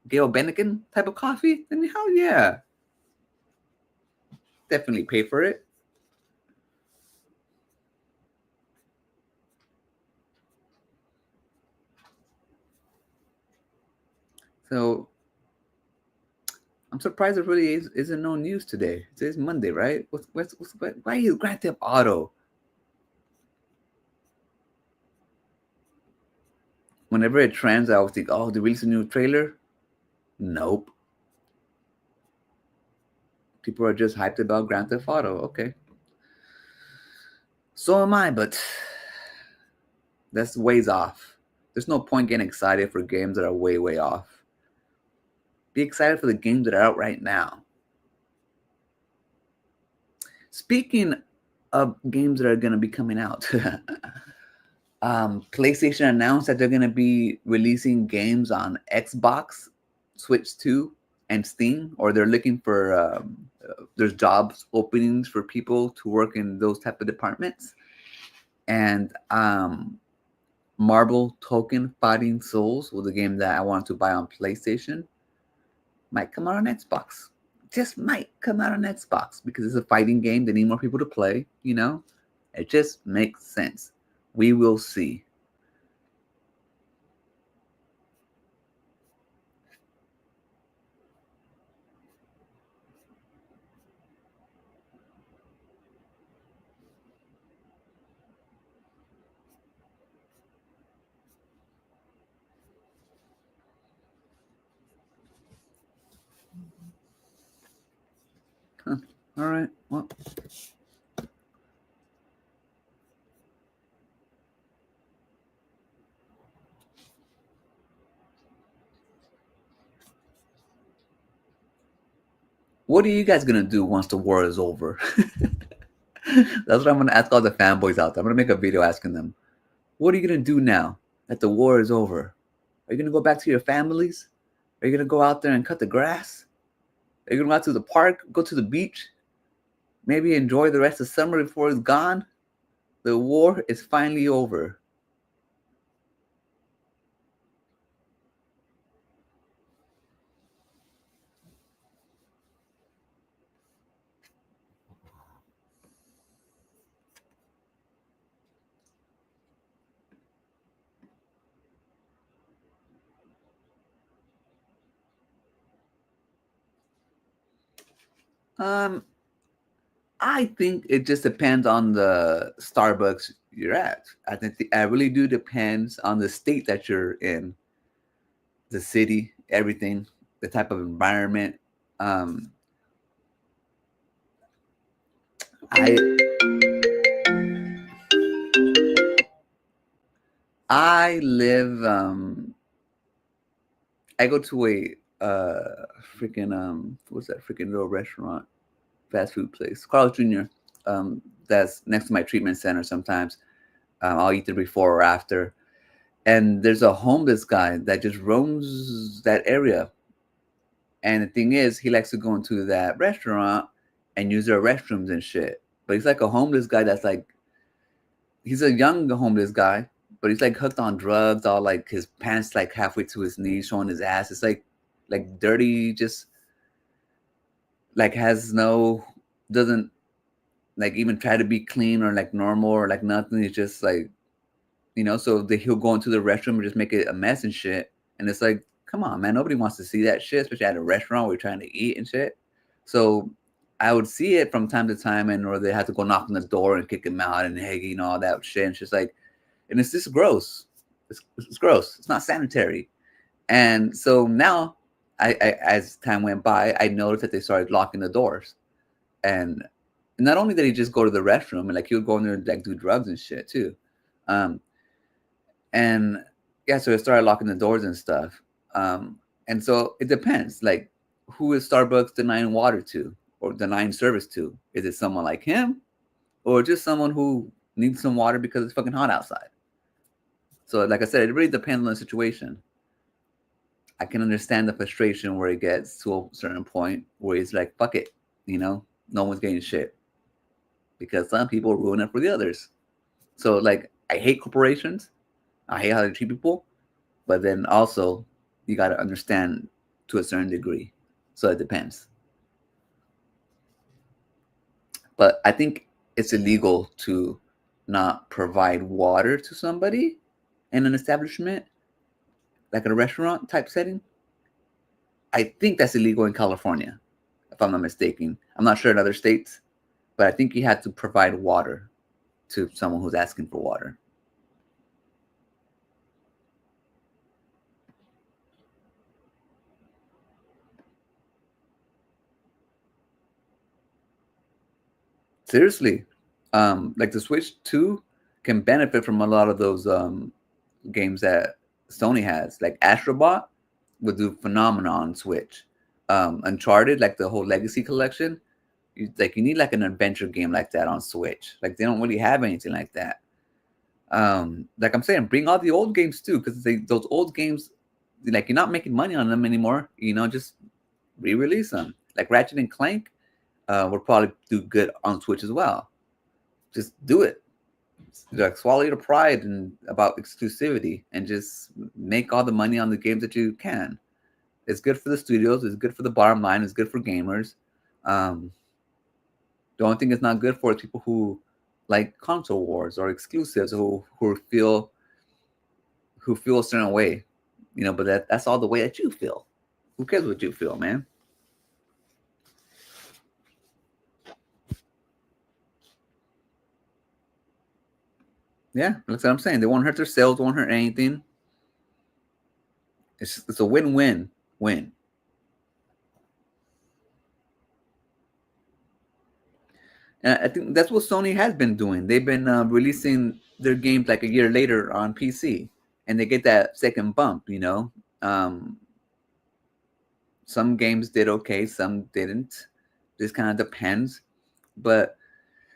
Bennigan type of coffee, then hell yeah, definitely pay for it. So I'm surprised there really isn't no news today. Today's Monday, right? Why is Grand Theft Auto? Whenever it trends, I always think, oh, they released a new trailer. Nope. People are just hyped about Grand Theft Auto. Okay. So am I, but that's ways off. There's no point getting excited for games that are way, way off. Be excited for the games that are out right now. Speaking of games that are going to be coming out, PlayStation announced that they're going to be releasing games on Xbox, Switch 2, and Steam, or they're looking for there's jobs openings for people to work in those type of departments. And Marvel Token Fighting Souls was a game that I wanted to buy on PlayStation. Might come out on Xbox. Just might come out on Xbox because it's a fighting game. They need more people to play. It just makes sense. We will see. Huh. All right. Well. What are you guys gonna do once the war is over? That's what I'm gonna ask all the fanboys out there. I'm gonna make a video asking them, "What are you gonna do now that the war is over? Are you gonna go back to your families? Are you gonna go out there and cut the grass? Are you gonna go out to the park, go to the beach, maybe enjoy the rest of summer before it's gone? The war is finally over." Um, I think it just depends on the Starbucks you're at. I think it really do depends on the state that you're in, the city, everything, the type of environment. Um, I I live. I go to a freaking what's that freaking little restaurant, fast food place, Carl's Jr. That's next to my treatment center. Sometimes I'll eat there before or after. And there's a homeless guy that just roams that area. And the thing is, he likes to go into that restaurant and use their restrooms and shit. But he's like a homeless guy that's like, he's a young homeless guy, but he's like hooked on drugs, all like his pants like halfway to his knees, showing his ass. It's like dirty, just like has no, doesn't like even try to be clean or like normal or like nothing. It's just like, so he'll go into the restroom and just make it a mess and shit. And it's like, come on, man, nobody wants to see that shit, especially at a restaurant where you're trying to eat and shit. So I would see it from time to time, and or they have to go knock on the door and kick him out and hey, all that shit. And it's just like, and it's just gross. It's gross. It's not sanitary. And so now, as time went by, I noticed that they started locking the doors. And not only did he just go to the restroom, and like he would go in there and like do drugs and shit too. Um, and yeah, so they started locking the doors and stuff. And so it depends, like who is Starbucks denying water to or denying service to? Is it someone like him, or just someone who needs some water because it's fucking hot outside? So, like I said, it really depends on the situation. I can understand the frustration where it gets to a certain point where it's like, fuck it, no one's getting shit because some people ruin it for the others. So, like, I hate corporations. I hate how they treat people, but then also you got to understand to a certain degree. So it depends. But I think it's illegal to not provide water to somebody in an establishment, like a restaurant type setting. I think that's illegal in California, if I'm not mistaken. I'm not sure in other states, but I think you have to provide water to someone who's asking for water. Seriously, like the Switch 2 can benefit from a lot of those games that Sony has. Like Astrobot would do phenomenal on Switch. Uncharted, like the whole Legacy collection, you need like an adventure game like that on Switch. Like they don't really have anything like that. Like I'm saying, bring all the old games too, because those old games, like you're not making money on them anymore. Just re-release them. Like Ratchet and Clank, will probably do good on Switch as well. Just do it. Like swallow your pride and about exclusivity, and just make all the money on the games that you can. It's good for the studios. It's good for the bottom line. It's good for gamers. Um, the only thing it's not good for is people who like console wars or exclusives, who feel a certain way, But that's all the way that you feel. Who cares what you feel, man? Yeah, that's what I'm saying. They won't hurt their sales. Won't hurt anything. It's a win-win-win. And I think that's what Sony has been doing. They've been releasing their games like a year later on PC, and they get that second bump. Um, some games did okay, some didn't. This kind of depends, but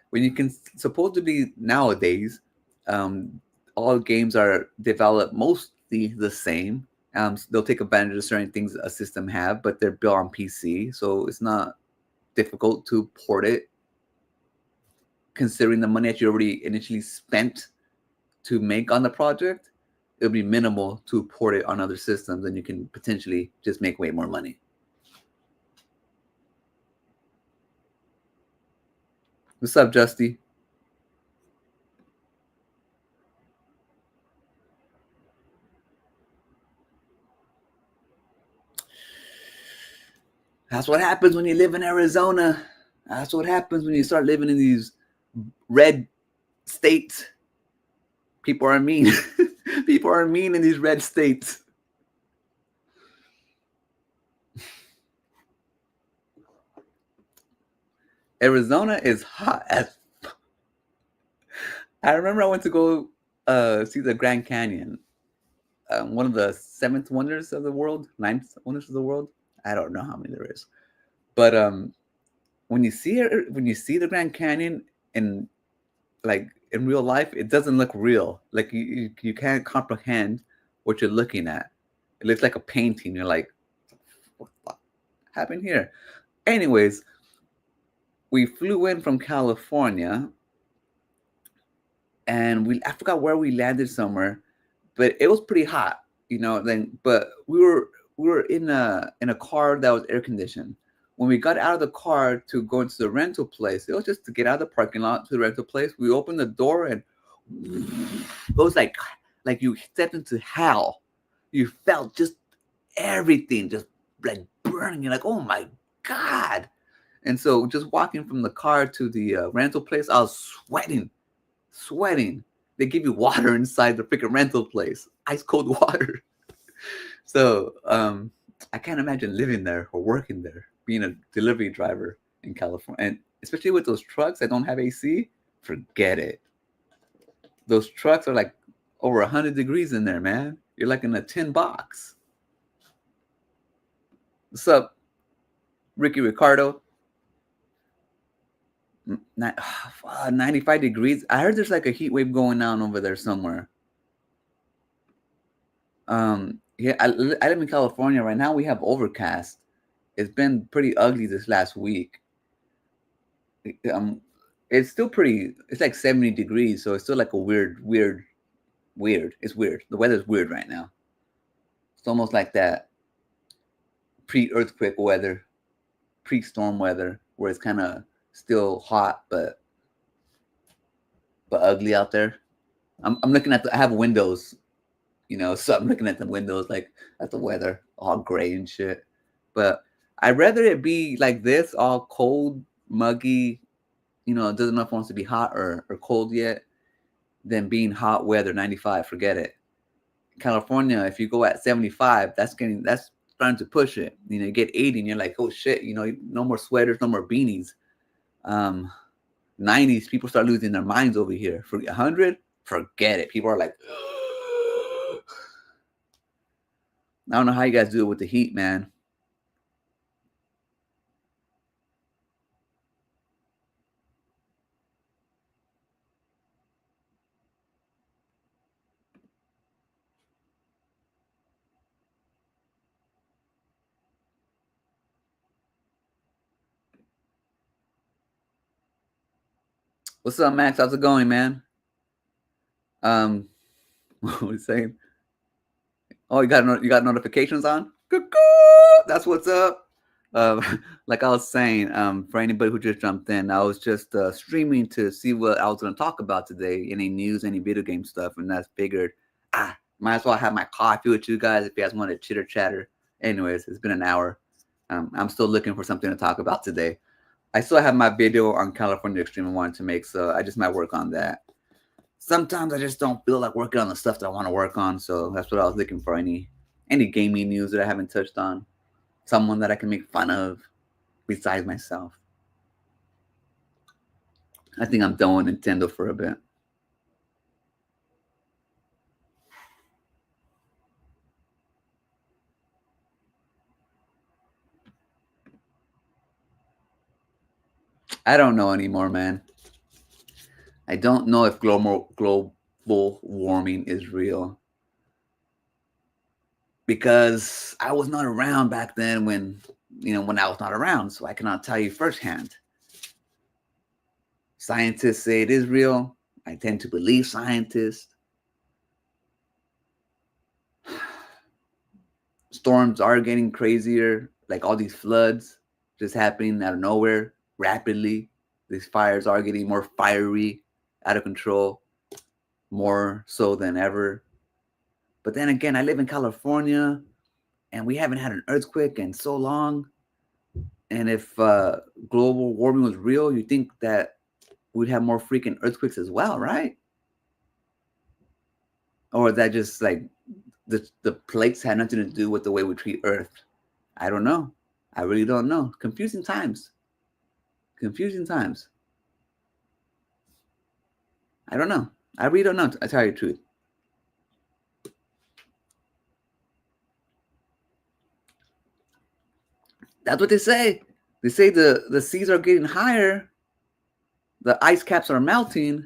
when you can supposedly nowadays, um, all games are developed mostly the same. They'll take advantage of certain things a system have, but they're built on PC, so it's not difficult to port it, considering the money that you already initially spent to make on the project. It'll be minimal to port it on other systems, and you can potentially just make way more money. What's up, Justy? That's what happens when you live in Arizona. That's what happens when you start living in these red states. People are mean. People are mean in these red states. Arizona is hot as. I remember I went to go see the Grand Canyon, one of the seventh wonders of the world, ninth wonders of the world. I don't know how many there is, but when you see it, when you see the Grand Canyon in like in real life, it doesn't look real. Like you can't comprehend what you're looking at. It looks like a painting. You're like, what happened here? Anyways, we flew in from California, and I forgot where we landed somewhere, but it was pretty hot, you know. Then, but we were in a car that was air conditioned. When we got out of the car to go into the rental place, it was just to get out of the parking lot to the rental place. We opened the door and it was like you stepped into hell. You felt just everything just like burning. You're like, oh my god! And so just walking from the car to the rental place, I was sweating. They give you water inside the freaking rental place, ice cold water. So I can't imagine living there or working there, being a delivery driver in California, and especially with those trucks that don't have AC. Forget it. Those trucks are like over 100 degrees in there, man. You're like in a tin box. What's up, Ricky Ricardo? 95 degrees. I heard there's like a heat wave going on over there somewhere. Yeah, I live in California right now. We have overcast. It's been pretty ugly this last week. Um, it's still pretty. It's like 70 degrees, so it's still like a weird. It's weird. The weather's weird right now. It's almost like that pre-earthquake weather, pre-storm weather, where it's kind of still hot but ugly out there. I'm looking at I have windows, you know, so I'm looking at the windows like at the weather, all gray and shit. But I'd rather it be like this, all cold, muggy, you know, it doesn't know if it wants to be hot or cold yet, than being hot weather, 95. Forget it. California, if you go at 75, that's starting to push it. You know, you get 80 and you're like, oh shit, you know, no more sweaters, no more beanies. Um, 90s, people start losing their minds over here. For 100, forget it. People are like, I don't know how you guys do it with the heat, man. What's up, Max? How's it going, man? Um, what was I saying? Oh, you got notifications on? Cuckoo! That's what's up. Like I was saying, for anybody who just jumped in, I was just streaming to see what I was going to talk about today. Any news, any video game stuff, and that's figured. Might as well have my coffee with you guys if you guys want to chitter chatter. Anyways, it's been an hour. I'm still looking for something to talk about today. I still have my video on California Extreme I wanted to make, so I just might work on that. Sometimes I just don't feel like working on the stuff that I want to work on, so that's what I was looking for. Any gaming news that I haven't touched on, someone that I can make fun of besides myself. I think I'm done with Nintendo for a bit. I don't know anymore, man. I don't know if global warming is real because I was not around back then when I was not around, so I cannot tell you firsthand. Scientists say it is real. I tend to believe scientists. Storms are getting crazier, like all these floods just happening out of nowhere rapidly. These fires are getting more fiery, out of control, more so than ever. But then again, I live in California and we haven't had an earthquake in so long. And if global warming was real, you think that we'd have more freaking earthquakes as well, right? Or that just like the plates had nothing to do with the way we treat Earth? I don't know. I really don't know. Confusing times. Confusing times. I don't know. I really don't know. I tell you the truth. That's what they say. They say the seas are getting higher. The ice caps are melting.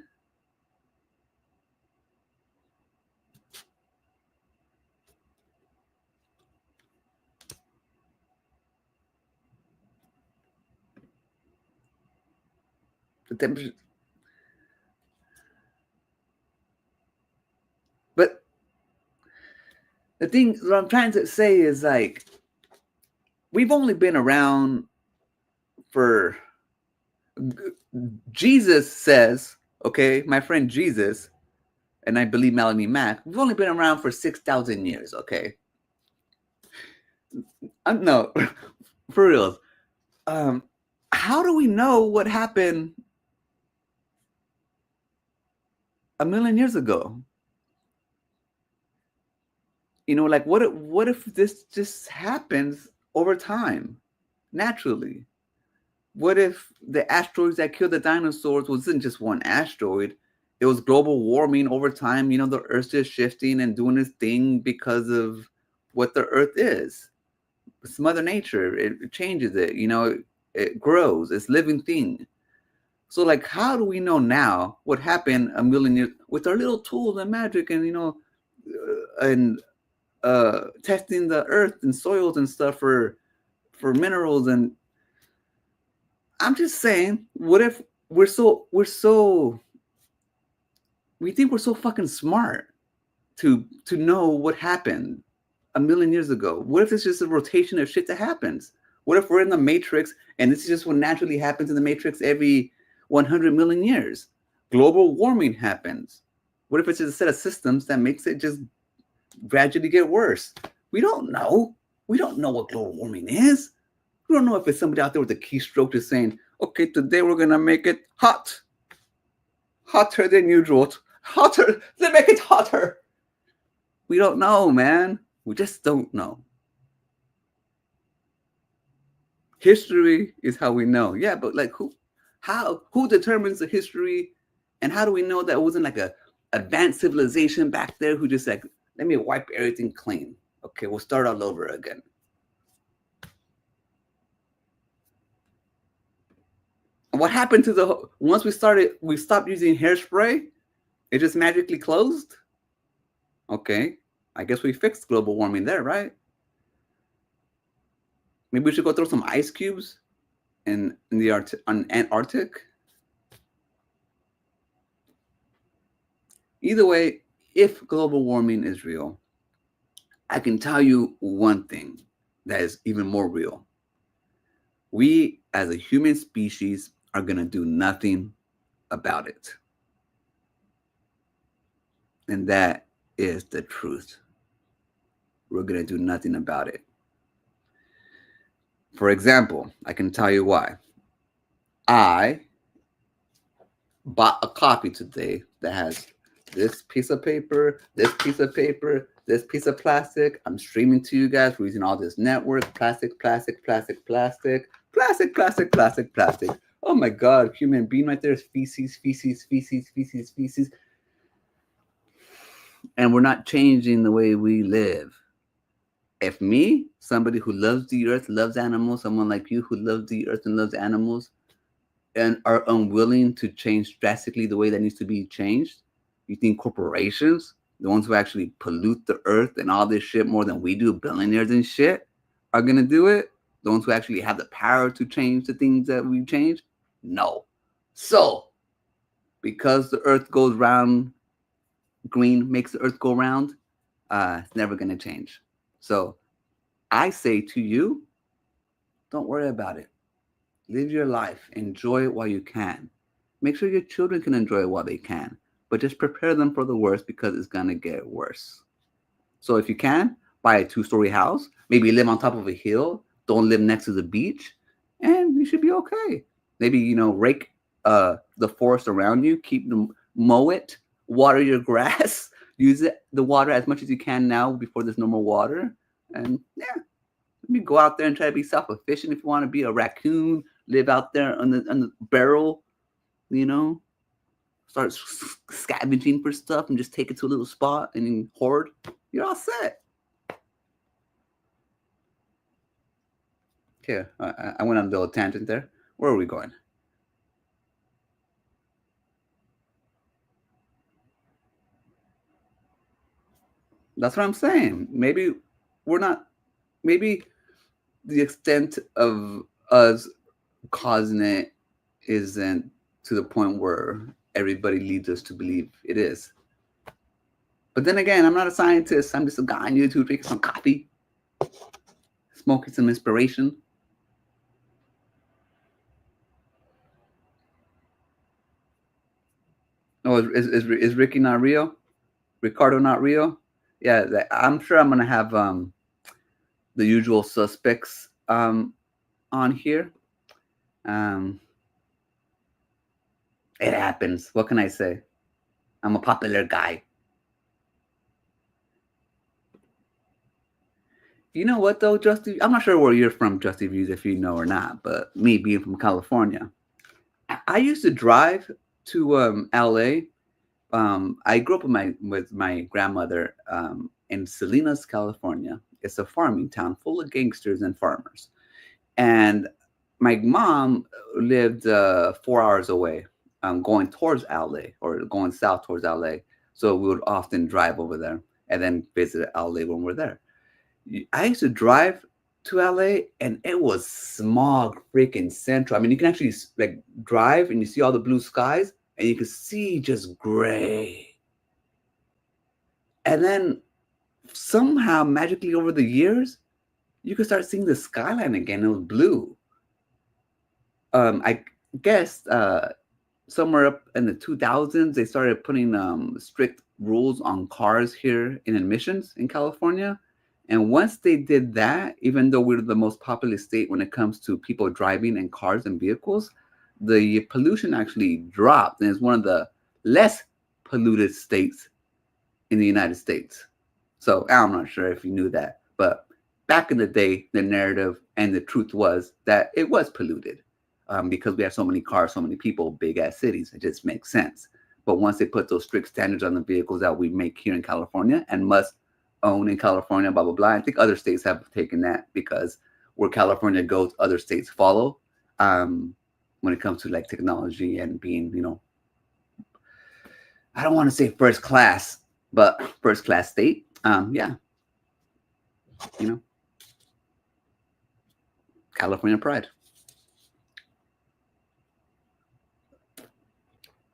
The temperature. But the thing, what I'm trying to say is like, we've only been around for. Jesus says, okay, my friend Jesus, and I believe Melanie Mack, we've only been around for 6,000 years, okay? No, for real. How do we know what happened a million years ago? Like what if this just happens over time, naturally? What if the asteroids that killed the dinosaurs wasn't just one asteroid? It was global warming over time. The Earth's just shifting and doing its thing because of what the Earth is. It's Mother Nature. It changes it. It grows. It's living thing. So, like, how do we know now what happened a million years with our little tools and magic and and testing the earth and soils and stuff for minerals? And I'm just saying, what if we think we're so fucking smart to know what happened a million years ago? What if it's just a rotation of shit that happens? What if we're in the Matrix and this is just what naturally happens in the Matrix every 100 million years? Global warming happens. What if it's just a set of systems that makes it just gradually get worse? We don't know. We don't know what global warming is. We don't know if it's somebody out there with a keystroke just saying, okay, today we're going to make it hot. Hotter than usual. Hotter. Let's make it hotter. We don't know, man. We just don't know. History is how we know. Yeah, but like who determines the history, and how do we know that it wasn't like a advanced civilization back there who just like, let me wipe everything clean. Okay, we'll start all over again. What happened to once we stopped using hairspray? It just magically closed? Okay, I guess we fixed global warming there, right? Maybe we should go throw some ice cubes in the Antarctic. Either way, if global warming is real, I can tell you one thing that is even more real. We, as a human species, are going to do nothing about it. And that is the truth. We're going to do nothing about it. For example, I can tell you why. I bought a copy today that has this piece of paper, this piece of paper, this piece of plastic. I'm streaming to you guys. We're using all this network, plastic. Oh my God, human being right there is feces. And we're not changing the way we live. If me, somebody who loves the earth, loves animals, someone like you who loves the earth and loves animals, and are unwilling to change drastically the way that needs to be changed? You think corporations, the ones who actually pollute the earth and all this shit more than we do, billionaires and shit, are gonna do it? The ones who actually have the power to change the things that we change? No. So, because the earth goes round, green makes the earth go round, it's never gonna change. So, I say to you, don't worry about it. Live your life. Enjoy it while you can. Make sure your children can enjoy it while they can. But just prepare them for the worst because it's going to get worse. So if you can, buy a 2-story house. Maybe live on top of a hill. Don't live next to the beach. And you should be okay. Maybe, rake the forest around you. Keep them, mow it. Water your grass. Use the water as much as you can now before there's no more water. And yeah, maybe go out there and try to be self-efficient. If you want to be a raccoon, live out there on the barrel, you know, start scavenging for stuff and just take it to a little spot and then hoard. You're all set. Okay, I went on a little tangent there. Where are we going? That's what I'm saying. Maybe we're not. Maybe the extent of us causing it isn't to the point where everybody leads us to believe it is. But then again, I'm not a scientist. I'm just a guy on YouTube drinking some coffee, smoking some inspiration. Oh, is Ricky not real? Ricardo not real? Yeah, I'm sure I'm gonna have the usual suspects on here. Um, it happens. What can I say? I'm a popular guy. You know what though, Justy? I'm not sure where you're from, Justy Views, if you know or not. But me being from California, I used to drive to LA. I grew up with my grandmother in Salinas, California. It's a farming town full of gangsters and farmers. And my mom lived 4 hours away, going towards LA or going south towards LA. So we would often drive over there and then visit LA when we're there. I used to drive to LA and it was smog freaking central. I mean, you can actually like drive and you see all the blue skies and you can see just gray. And then somehow magically over the years, you could start seeing the skyline again. It was blue. I guess somewhere up in the 2000s, they started putting strict rules on cars here in emissions in California. And once they did that, even though we're the most populous state when it comes to people driving in cars and vehicles, the pollution actually dropped and it's one of the less polluted states in the United States. So I'm not sure if you knew that, but back in the day, the narrative and the truth was that it was polluted because we have so many cars, so many people, big ass cities. It just makes sense. But once they put those strict standards on the vehicles that we make here in California and must own in California, blah, blah, blah, I think other states have taken that because where California goes, other states follow when it comes to like technology and being, I don't want to say first class, but first class state. Yeah, California pride.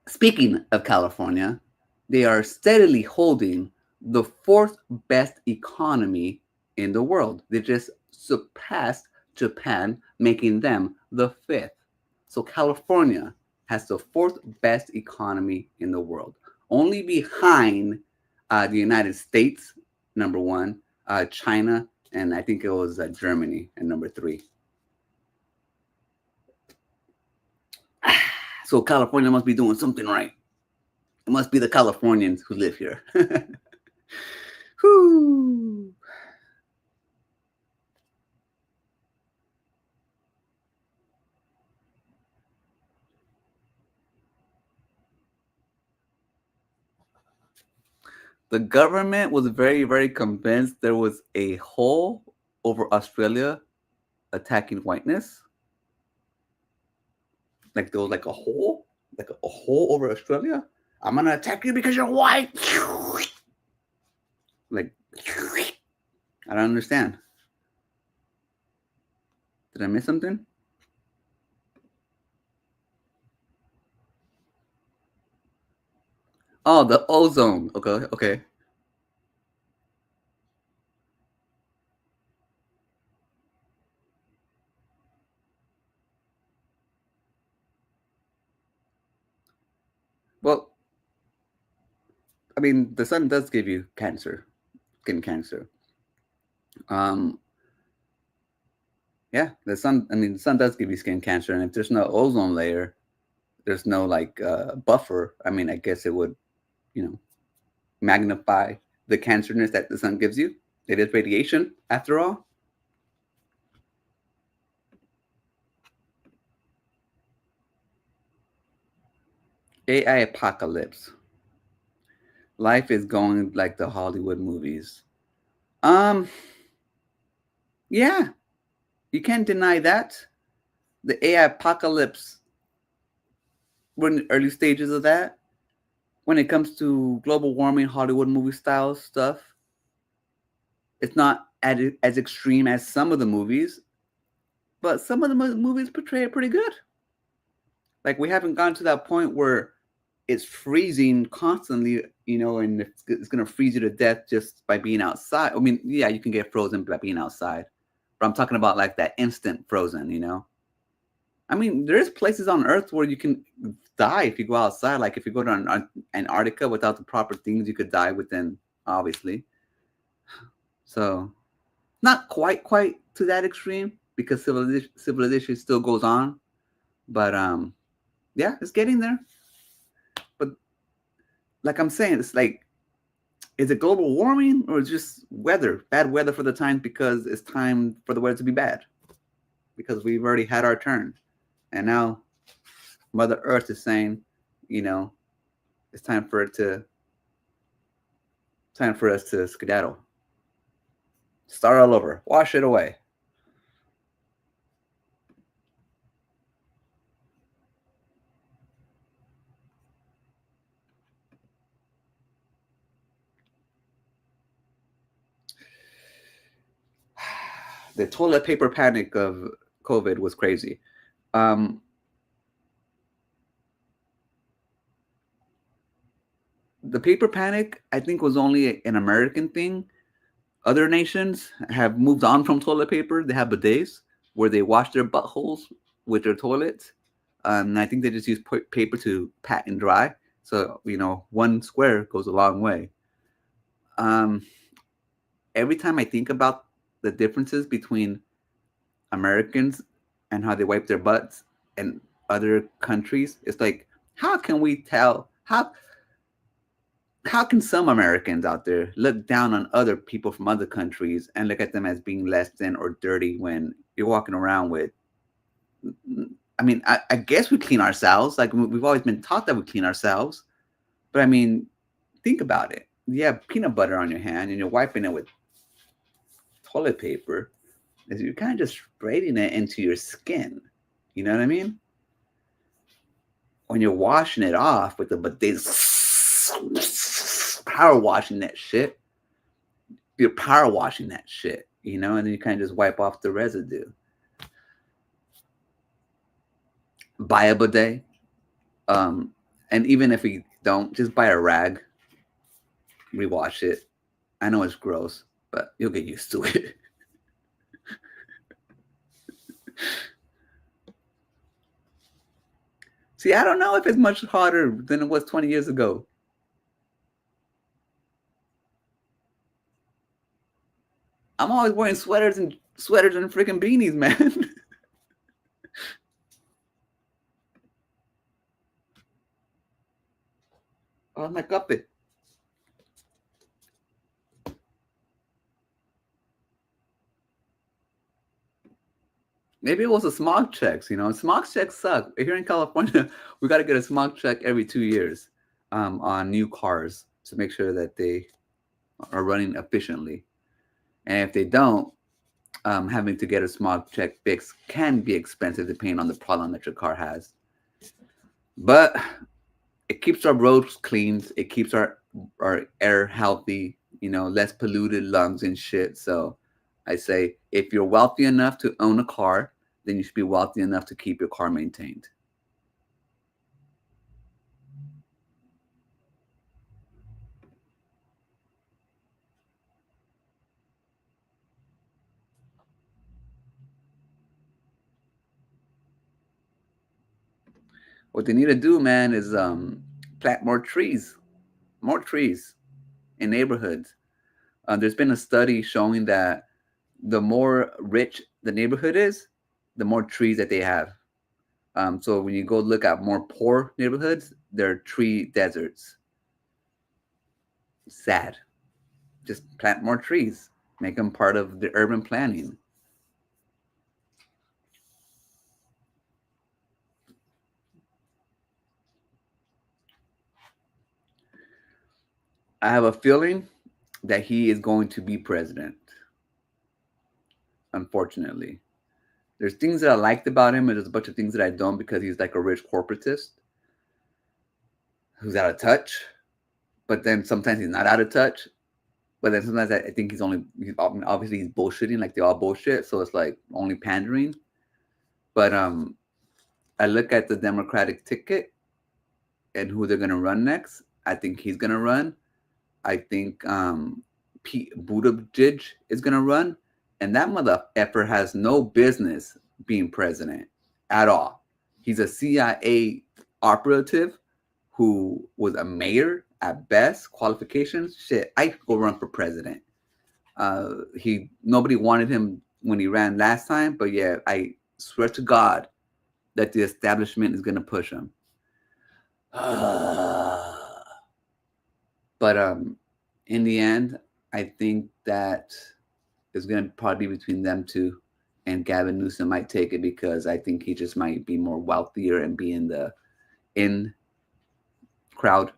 Speaking of California, they are steadily holding the fourth best economy in the world. They just surpassed Japan, making them the fifth. So California has the fourth best economy in the world, only behind the United States, number one, China, and I think it was Germany at number three. So California must be doing something right. It must be the Californians who live here. Whew. The government was very, very convinced there was a hole over Australia attacking whiteness. like there was like a hole over Australia. I'm gonna attack you because you're white. Like, I don't understand. Did I miss something? Oh, the ozone. Okay, okay. Well, I mean, the sun does give you cancer, skin cancer. Um, yeah, the sun. I mean, the sun does give you skin cancer, and if there's no ozone layer, there's no like buffer. I mean, I guess it would, you know, magnify the cancerness that the sun gives you. It is radiation, after all. AI apocalypse. Life is going like the Hollywood movies. Um, yeah, you can't deny that. The AI apocalypse, we're in the early stages of that. When it comes to global warming, Hollywood movie style stuff, it's not as extreme as some of the movies, but some of the movies portray it pretty good. Like we haven't gone to that point where it's freezing constantly, and it's gonna freeze you to death just by being outside. I mean, yeah, you can get frozen by being outside, but I'm talking about like that instant frozen. I mean, there's places on Earth where you can die if you go outside. Like if you go to Antarctica without the proper things, you could die within, obviously. So, not quite to that extreme because civilization still goes on. But yeah, it's getting there. But like I'm saying, it's like, is it global warming or just weather? Bad weather for the time because it's time for the weather to be bad because we've already had our turn, and now Mother Earth is saying, you know, it's time for us to skedaddle, start all over, wash it away. The toilet paper panic of COVID was crazy. Um, the paper panic, I think, was only an American thing. Other nations have moved on from toilet paper. They have bidets where they wash their buttholes with their toilets. And I think they just use paper to pat and dry. So, one square goes a long way. Um, every time I think about the differences between Americans and how they wipe their butts and other countries, it's like, how can we tell? How can some Americans out there look down on other people from other countries and look at them as being less than or dirty when you're walking around with? I mean, I guess we clean ourselves. Like we've always been taught that we clean ourselves. But I mean, think about it. You have peanut butter on your hand and you're wiping it with toilet paper. You're kind of just spraying it into your skin. You know what I mean? When you're washing it off with the bidet, power washing that shit. You're power washing that shit, and then you kind of just wipe off the residue. Buy a bidet. And even if you don't, just buy a rag, rewash it. I know it's gross, but you'll get used to it. See, I don't know if it's much harder than it was 20 years ago. I'm always wearing sweaters and freaking beanies, man. Oh my god. Maybe it was a smog checks. Smog checks suck. Here in California, we got to get a smog check every 2 years on new cars to make sure that they are running efficiently. And if they don't, having to get a smog check fixed can be expensive depending on the problem that your car has. But it keeps our roads clean. It keeps our air healthy. Less polluted lungs and shit. So I say, if you're wealthy enough to own a car, then you should be wealthy enough to keep your car maintained. What they need to do, man, is plant more trees in neighborhoods. There's been a study showing that the more rich the neighborhood is, the more trees that they have. So when you go look at more poor neighborhoods, they're tree deserts. Sad. Just plant more trees. Make them part of the urban planning. I have a feeling that he is going to be president. Unfortunately, there's things that I liked about him, and there's a bunch of things that I don't because he's like a rich corporatist who's out of touch. But then sometimes he's not out of touch. But then sometimes I think obviously he's bullshitting, like they all bullshit. So it's like only pandering. But I look at the Democratic ticket and who they're gonna run next. I think he's gonna run. I think Pete Buttigieg is gonna run, and that mother effer has no business being president at all. He's a CIA operative who was a mayor at best. Qualifications, shit. I could go run for president. Nobody wanted him when he ran last time, but yeah, I swear to God that the establishment is gonna push him. But in the end, I think that it's going to probably be between them two, and Gavin Newsom might take it because I think he just might be more wealthier and be in the in crowd,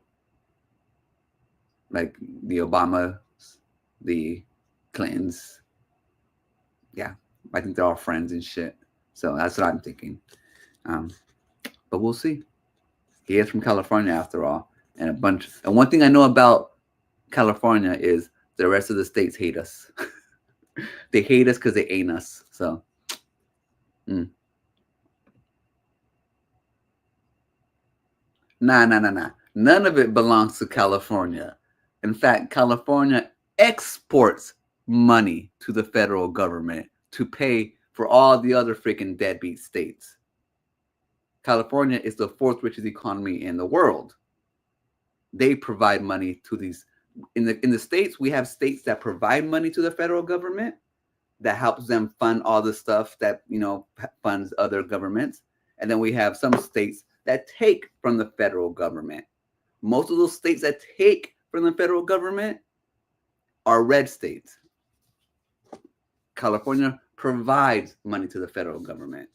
like the Obamas, the Clintons. Yeah, I think they're all friends and shit. So that's what I'm thinking. But we'll see. He is from California after all. And one thing I know about California is the rest of the states hate us. They hate us because they ain't us. So, nah. None of it belongs to California. In fact, California exports money to the federal government to pay for all the other freaking deadbeat states. California is the fourth richest economy in the world. They provide money to these. In the states, we have states that provide money to the federal government that helps them fund all the stuff that funds other governments, and then we have some states that take from the federal government. Most of those states that take from the federal government are red states. California provides money to the federal government.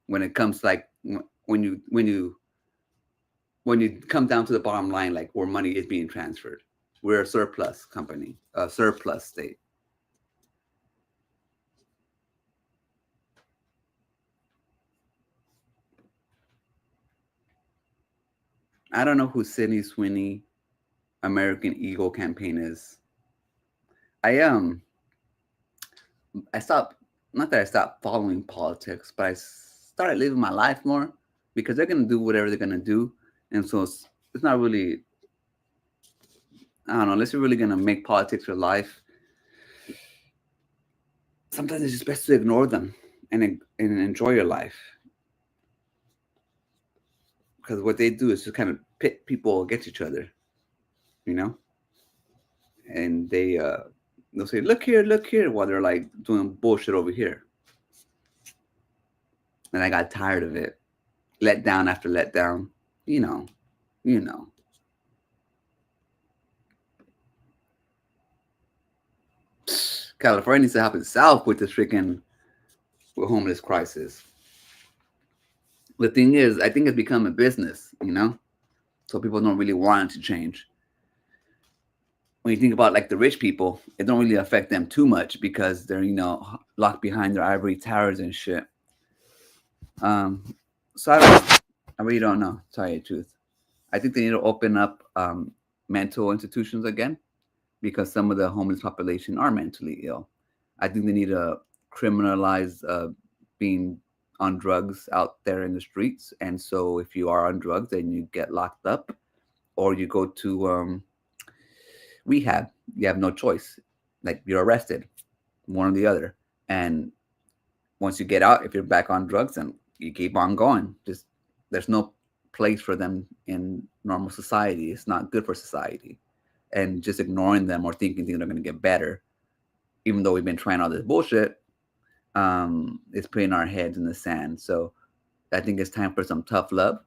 When it comes like when you come down to the bottom line, like where money is being transferred, we're a surplus company, a surplus state. I don't know who Sydney Sweeney American Eagle campaign is. I stopped, not that I stopped following politics, but I started living my life more because they're gonna do whatever they're gonna do, and so it's not really, I don't know, unless you're really gonna make politics your life. Sometimes it's just best to ignore them and enjoy your life, because what they do is just kind of pit people against each other, and they'll say, look here, while they're like doing bullshit over here. And I got tired of it. Let down after let down. You know. California needs to help itself with this freaking homeless crisis. The thing is, I think it's become a business, so people don't really want it to change. When you think about like the rich people, it don't really affect them too much because they're locked behind their ivory towers and shit. So I don't know. I really don't know. Tell you the truth. I think they need to open up mental institutions again because some of the homeless population are mentally ill. I think they need to criminalize being on drugs out there in the streets. And so if you are on drugs, then you get locked up or you go to rehab. You have no choice. Like you're arrested, one or the other. And once you get out, if you're back on drugs, then you keep on going. Just there's no place for them in normal society. It's not good for society. And just ignoring them or thinking they're going to get better, even though we've been trying all this bullshit, is putting our heads in the sand. So I think it's time for some tough love.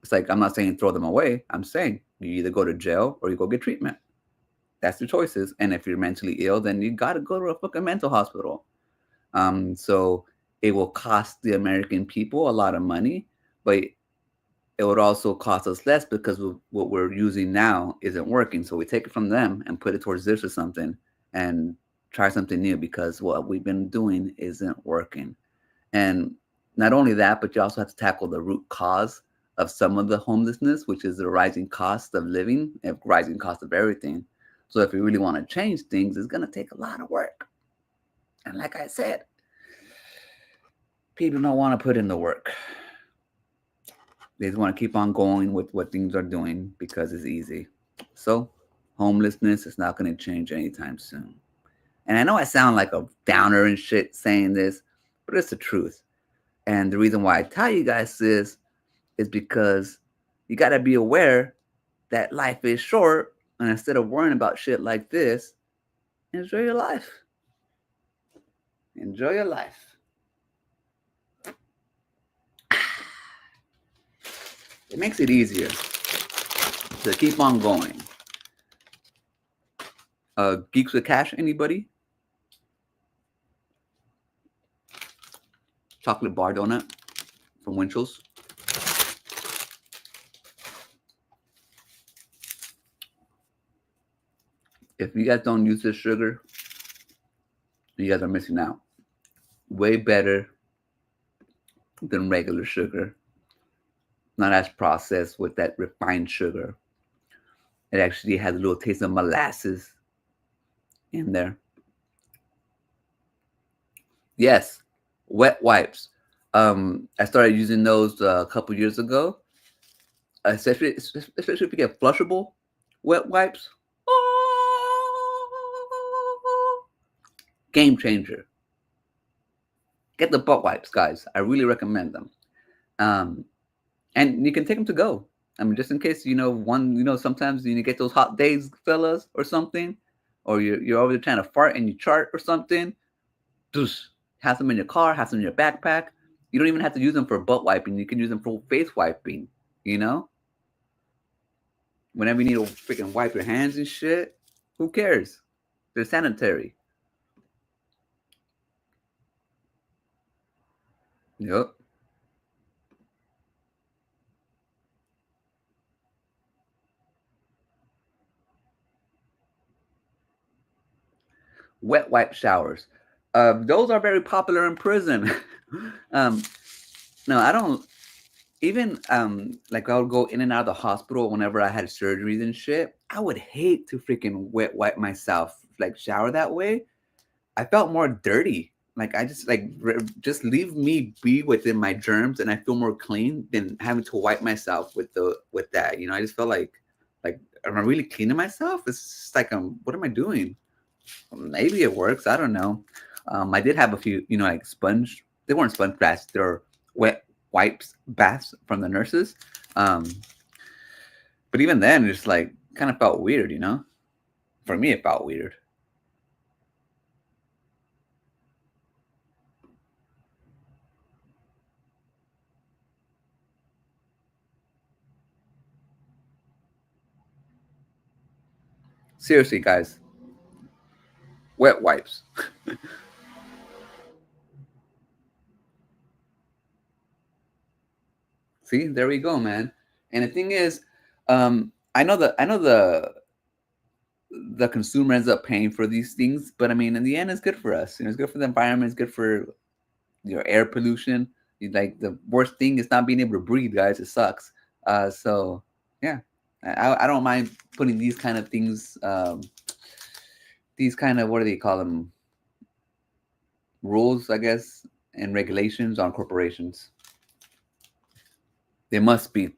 It's like I'm not saying throw them away. I'm saying you either go to jail or you go get treatment. That's the choices. And if you're mentally ill, then you got to go to a fucking mental hospital. So it will cost the American people a lot of money, but it would also cost us less because what we're using now isn't working. So we take it from them and put it towards this or something and try something new because what we've been doing isn't working. And not only that, but you also have to tackle the root cause of some of the homelessness, which is the rising cost of living and rising cost of everything. So if we really want to change things, it's going to take a lot of work. And like I said, people don't want to put in the work. They just want to keep on going with what things are doing because it's easy. So homelessness is not going to change anytime soon. And I know I sound like a downer and shit saying this, but it's the truth. And the reason why I tell you guys this is because you got to be aware that life is short. And instead of worrying about shit like this, enjoy your life. Enjoy your life. It makes it easier to keep on going. Geeks with Cash, anybody? Chocolate bar donut from Winchell's. If you guys don't use this sugar, you guys are missing out. Way better than regular sugar. Not as processed with that refined sugar. It actually has a little taste of molasses in there. Yes, wet wipes. I started using those a couple years ago. Especially if you get flushable wet wipes. Game changer. Get the butt wipes, guys. I really recommend them. And you can take them to go. I mean, just in case sometimes you get those hot days, fellas, or something, or you're over there trying to fart and you chart or something. Just have them in your car, have them in your backpack. You don't even have to use them for butt wiping. You can use them for face wiping. Whenever you need to freaking wipe your hands and shit, who cares? They're sanitary. Yep. Wet wipe showers. Those are very popular in prison. No, I don't. Even like I would go in and out of the hospital whenever I had surgeries and shit. I would hate to freaking wet wipe myself, like shower that way. I felt more dirty. Like I just just leave me be within my germs, and I feel more clean than having to wipe myself with that. I just felt like am I really cleaning myself? It's just like what am I doing? Maybe it works. I don't know. I did have a few, like sponge. They weren't sponge baths. They're wet wipes baths from the nurses. But even then, it's like kind of felt weird, For me, it felt weird. Seriously, guys. Wet wipes. See, there we go, man. And the thing is, I know the consumer ends up paying for these things, but I mean, in the end, it's good for us. It's good for the environment. It's good for air pollution. Like the worst thing is not being able to breathe, guys. It sucks. So yeah, I don't mind putting these kind of things, these kind of, what do they call them, rules, I guess, and regulations on corporations. They must be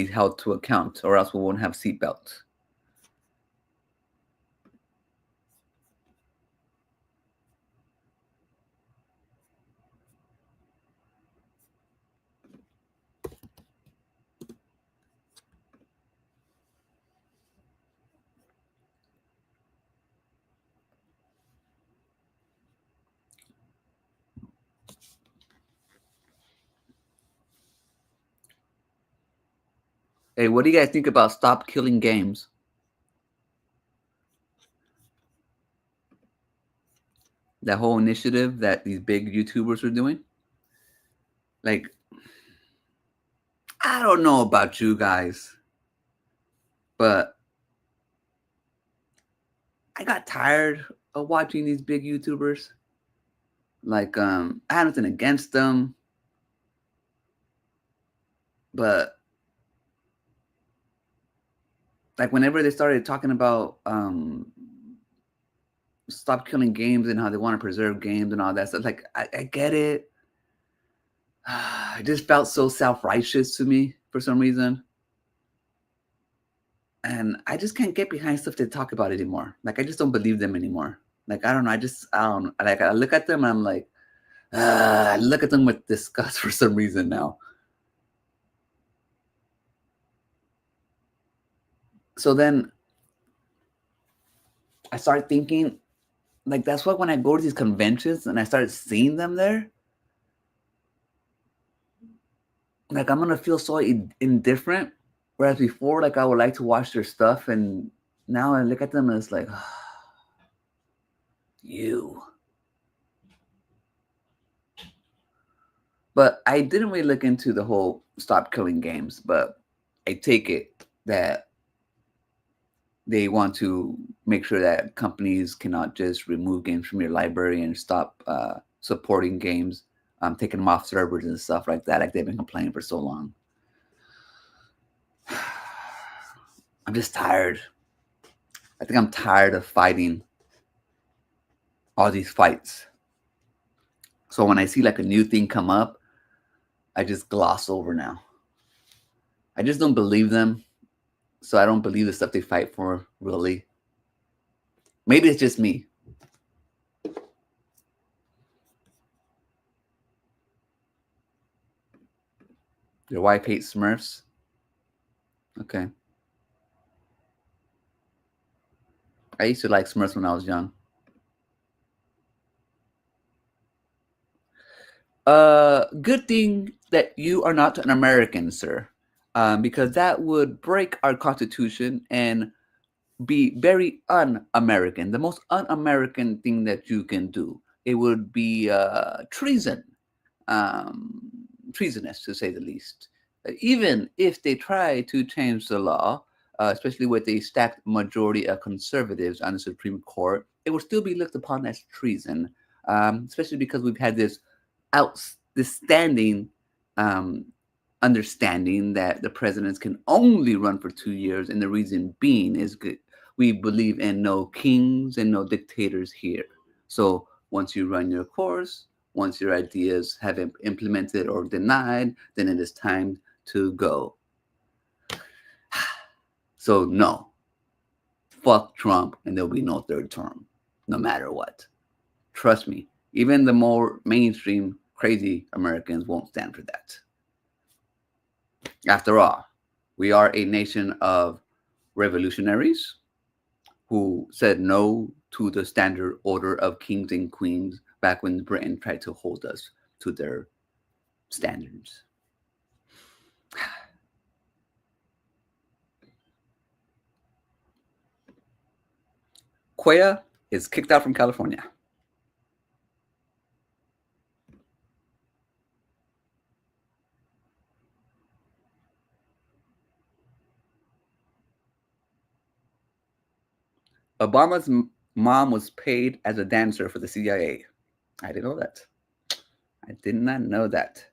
held to account, or else we won't have seatbelts. Hey, what do you guys think about Stop Killing Games? That whole initiative that these big YouTubers are doing? Like, I don't know about you guys, but I got tired of watching these big YouTubers. Like, I have nothing against them, but like whenever they started talking about stop killing games and how they want to preserve games and all that stuff, like I get it. It just felt so self-righteous to me for some reason. And I just can't get behind stuff they talk about anymore. Like I just don't believe them anymore. Like I don't know. I don't like. I look at them and I'm like, I look at them with disgust for some reason now. So then I started thinking, like that's why when I go to these conventions and I started seeing them there, like I'm gonna feel so indifferent. Whereas before, like I would like to watch their stuff, and now I look at them and it's like, you. But I didn't really look into the whole stop killing games, but I take it that they want to make sure that companies cannot just remove games from your library and stop supporting games, taking them off servers and stuff like that, like they've been complaining for so long. I'm just tired. I think I'm tired of fighting all these fights. So when I see like a new thing come up, I just gloss over now. I just don't believe them. So I don't believe the stuff they fight for, really. Maybe it's just me. Your wife hates Smurfs? Okay. I used to like Smurfs when I was young. Good thing that you are not an American, sir, because that would break our Constitution and be very un-American. The most un-American thing that you can do. It would be treason, treasonous to say the least. Even if they try to change the law, especially with a stacked majority of conservatives on the Supreme Court, it will still be looked upon as treason, especially because we've had this outstanding understanding that the presidents can only run for 2 years, and the reason being is good. We believe in no kings and no dictators here. So once you run your course, once your ideas have been implemented or denied, then it is time to go. So no, fuck Trump, and there'll be no third term, no matter what. Trust me, even the more mainstream crazy Americans won't stand for that. After all, we are a nation of revolutionaries who said no to the standard order of kings and queens back when Britain tried to hold us to their standards. Cuellar is kicked out from California. Obama's mom was paid as a dancer for the CIA. I didn't know that. I did not know that.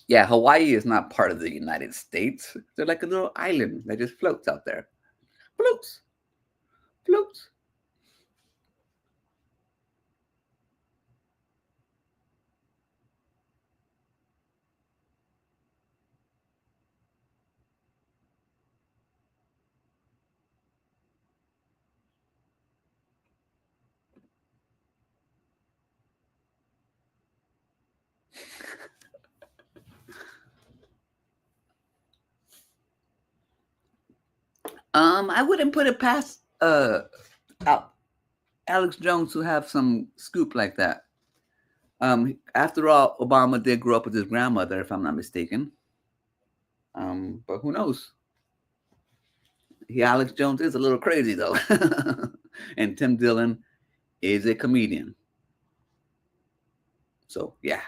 Yeah, Hawaii is not part of the United States. They're like a little island that just floats out there. Floats, floats. I wouldn't put it past Alex Jones to have some scoop like that. After all, Obama did grow up with his grandmother, if I'm not mistaken. But who knows? Alex Jones is a little crazy though, and Tim Dillon is a comedian. So yeah,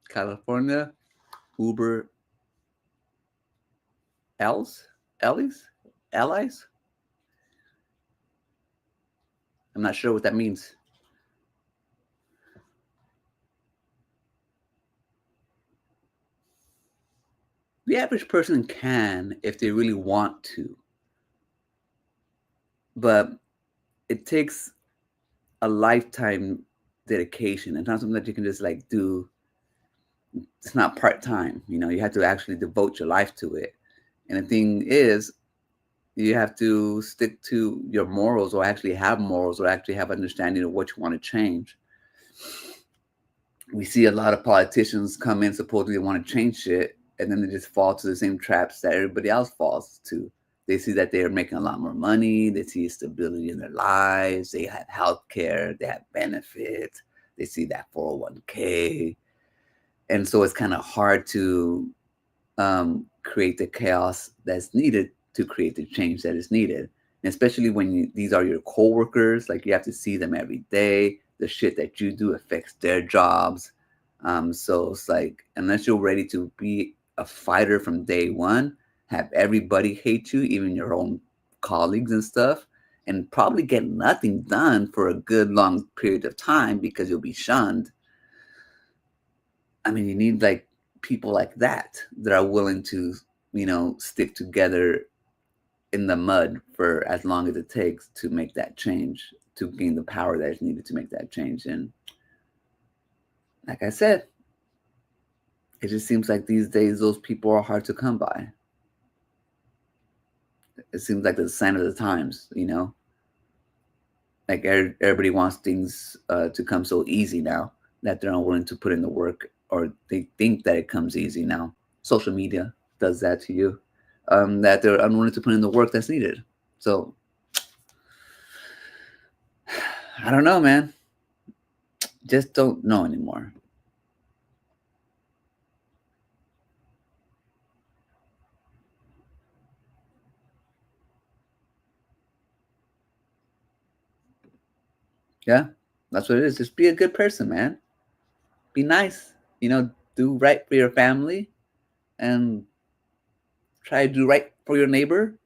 California, Uber, Els, Ellies, allies. I'm not sure what that means. The average person can if they really want to, but it takes a lifetime dedication. It's not something that you can just like do. It's not part time. You have to actually devote your life to it. And the thing is, you have to stick to your morals, or actually have morals, or actually have understanding of what you want to change. We see a lot of politicians come in supposedly want to change shit, and then they just fall to the same traps that everybody else falls to. They see that they're making a lot more money. They see stability in their lives. They have health care. They have benefits. They see that 401k. And so it's kind of hard to create the chaos that's needed to create the change that is needed. And especially when these are your coworkers, like you have to see them every day. The shit that you do affects their jobs. So it's like, unless you're ready to be a fighter from day one, have everybody hate you, even your own colleagues and stuff, and probably get nothing done for a good long period of time because you'll be shunned. I mean, you need like people like that are willing to, stick together in the mud for as long as it takes to make that change, to gain the power that is needed to make that change. And like I said, it just seems like these days those people are hard to come by. It seems like the sign of the times. Like everybody wants things to come so easy now that they're unwilling to put in the work, or they think that it comes easy now. Social media does that to you, that they're unwilling to put in the work that's needed. So I don't know, man. Just don't know anymore. Yeah, that's what it is. Just be a good person, man. Be nice. Do right for your family, and try to do right for your neighbor.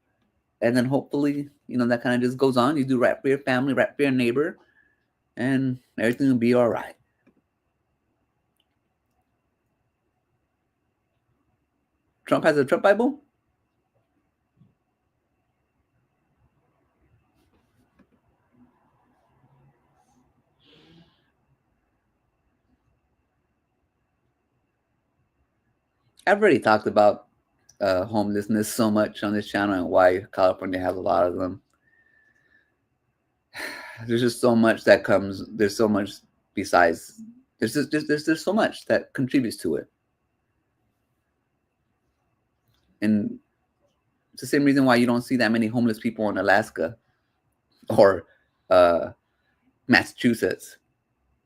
And then hopefully, that kind of just goes on. You do right for your family, right for your neighbor, and everything will be all right. Trump has a Trump Bible? I've already talked about homelessness so much on this channel and why California has a lot of them. There's just so much that comes. There's so much besides. There's so much that contributes to it, and it's the same reason why you don't see that many homeless people in Alaska or uh, Massachusetts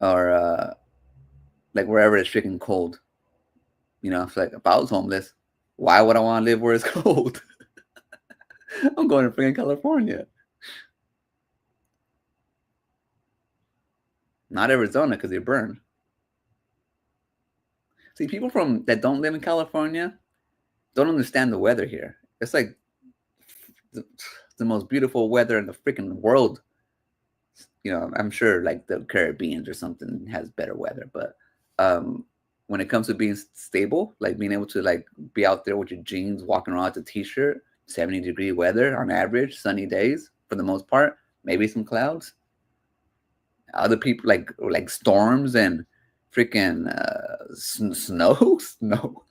or like wherever it's freaking cold. It's like, if I was homeless, why would I want to live where it's cold? I'm going to freaking California, not Arizona, because they burn. See, people from that don't live in California don't understand the weather here. It's like the, the most beautiful weather in the freaking world. I'm sure like the Caribbean or something has better weather, but um, when it comes to being stable, like being able to like be out there with your jeans, walking around with a t-shirt, 70-degree weather on average, sunny days for the most part, maybe some clouds. Other people like storms and freaking snow, snow.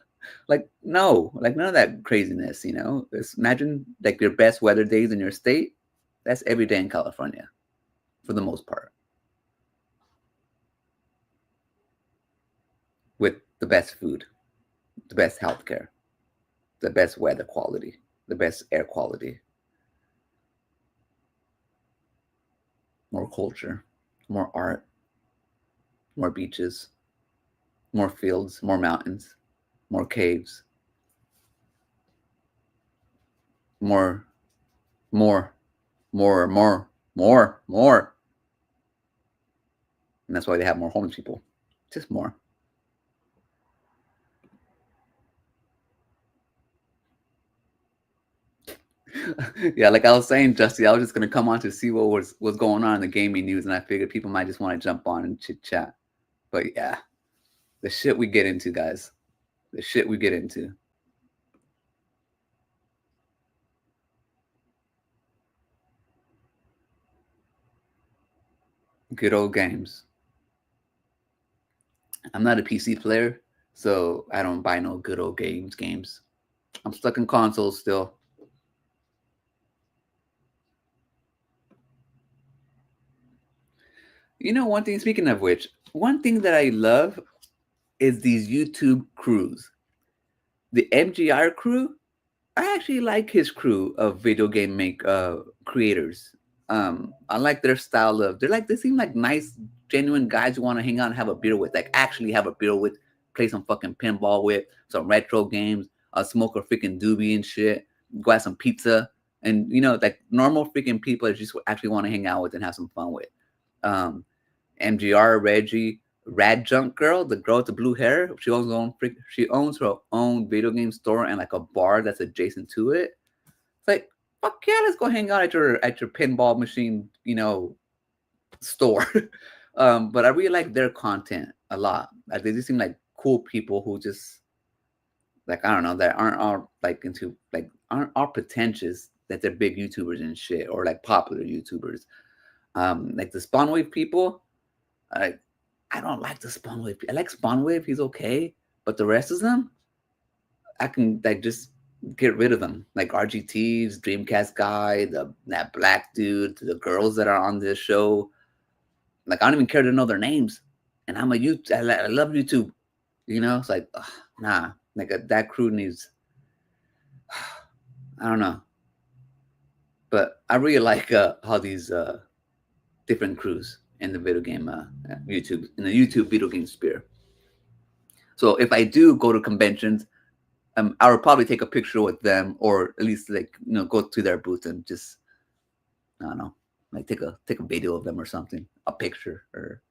Like no, like none of that craziness. Imagine like your best weather days in your state. That's every day in California, for the most part, with the best food, the best healthcare, the best weather quality, the best air quality, more culture, more art, more beaches, more fields, more mountains, more caves, more, more, more. And that's why they have more homeless people. Just more. Yeah, like I was saying, Justy, I was just gonna come on to see what was going on in the gaming news, and I figured people might just want to jump on and chit chat. But yeah, the shit we get into, guys. The shit we get into. Good old games. I'm not a PC player, so I don't buy no good old games. I'm stuck in consoles still. One thing, speaking of which, one thing that I love is these YouTube crews. The MGR crew, I actually like his crew of video game make creators. I like their style of they seem like nice, genuine guys you want to hang out and have a beer with, like actually have a beer with, play some fucking pinball with, some retro games, smoke a freaking doobie and shit, go have some pizza, and like normal freaking people that you just actually want to hang out with and have some fun with. Um, MGR, Reggie, Rad Junk Girl, the girl with the blue hair. She owns her own video game store and like a bar that's adjacent to it. It's like, fuck yeah, let's go hang out at your pinball machine, store. But I really like their content a lot. Like they just seem like cool people who just like I don't know that aren't all like into like aren't all pretentious that they're big YouTubers and shit or like popular YouTubers. Like the Spawnwave people, I I don't like the Spawnwave. I like Spawnwave, he's okay, but the rest of them, I can like just get rid of them. Like RGT's Dreamcast guy, that black dude, the girls that are on this show. Like I don't even care to know their names. And I'm a youth. I love YouTube. It's like ugh, nah. Like that crew needs. I don't know, but I really like how these different crews in the video game YouTube in the YouTube video game sphere. So if I do go to conventions, I would probably take a picture with them, or at least like go to their booth and just I don't know, like take a video of them or something, a picture, or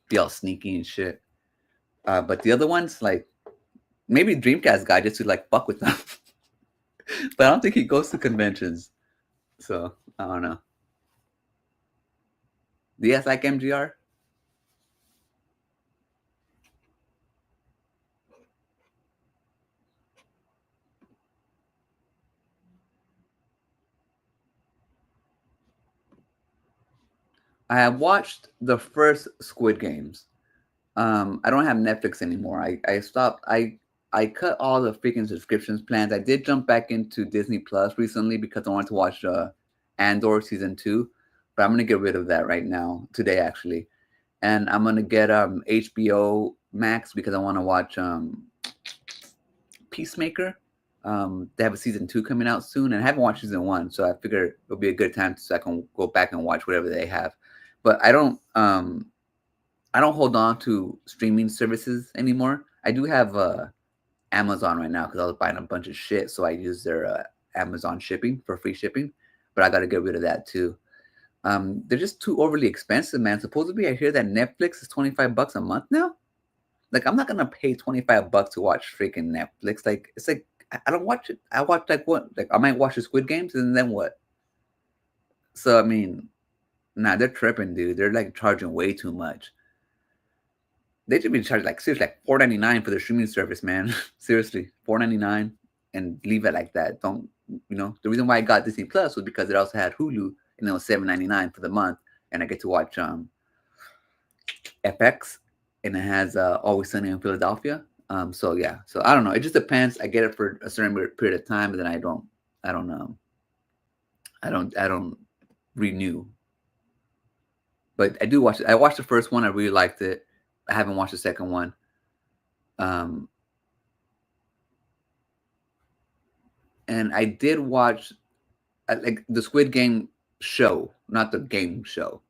be all sneaky and shit. But the other ones, like maybe Dreamcast guy, just to like fuck with them. But I don't think he goes to conventions, so I don't know. Do you guys like MGR? I have watched the first Squid Games. I don't have Netflix anymore. I stopped. I cut all the freaking subscriptions plans. I did jump back into Disney Plus recently because I wanted to watch Andor season 2, but I'm gonna get rid of that right now today actually, and I'm gonna get HBO Max because I want to watch Peacemaker. They have a season 2 coming out soon, and I haven't watched season 1, so I figured it'll be a good time so I can go back and watch whatever they have. But I don't hold on to streaming services anymore. I do have Amazon right now because I was buying a bunch of shit, so I use their Amazon shipping for free shipping, but I got to get rid of that too. They're just too overly expensive, man. Supposedly, I hear that Netflix is $25 a month now. Like, I'm not gonna pay $25 to watch freaking Netflix. Like, it's like I don't watch it. I watch like what? Like, I might watch the Squid Games and then what? So I mean, nah, they're tripping, dude. They're like charging way too much. They should be charged like seriously like $4.99 for their streaming service, man. Seriously, $4.99 and leave it like that. Don't the reason why I got Disney Plus was because it also had Hulu and it was $7.99 for the month, and I get to watch FX, and it has Always Sunny in Philadelphia. So yeah, so I don't know. It just depends. I get it for a certain period of time, and then I don't renew. But I do watch it. I watched the first one. I really liked it. I haven't watched the second one. And I did watch like the Squid Game show, not the game show.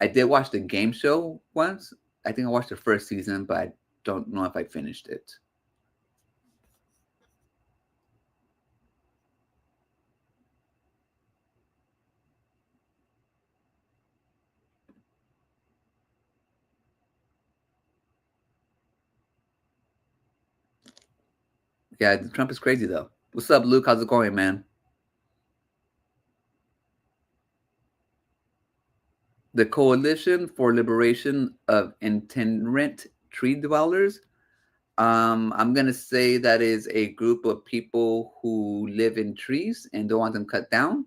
I did watch the game show once. I think I watched the first season, but I don't know if I finished it. Yeah, Trump is crazy though. What's up, Luke? How's it going, man? The Coalition for Liberation of Itinerant Tree Dwellers. I'm gonna say that is a group of people who live in trees and don't want them cut down.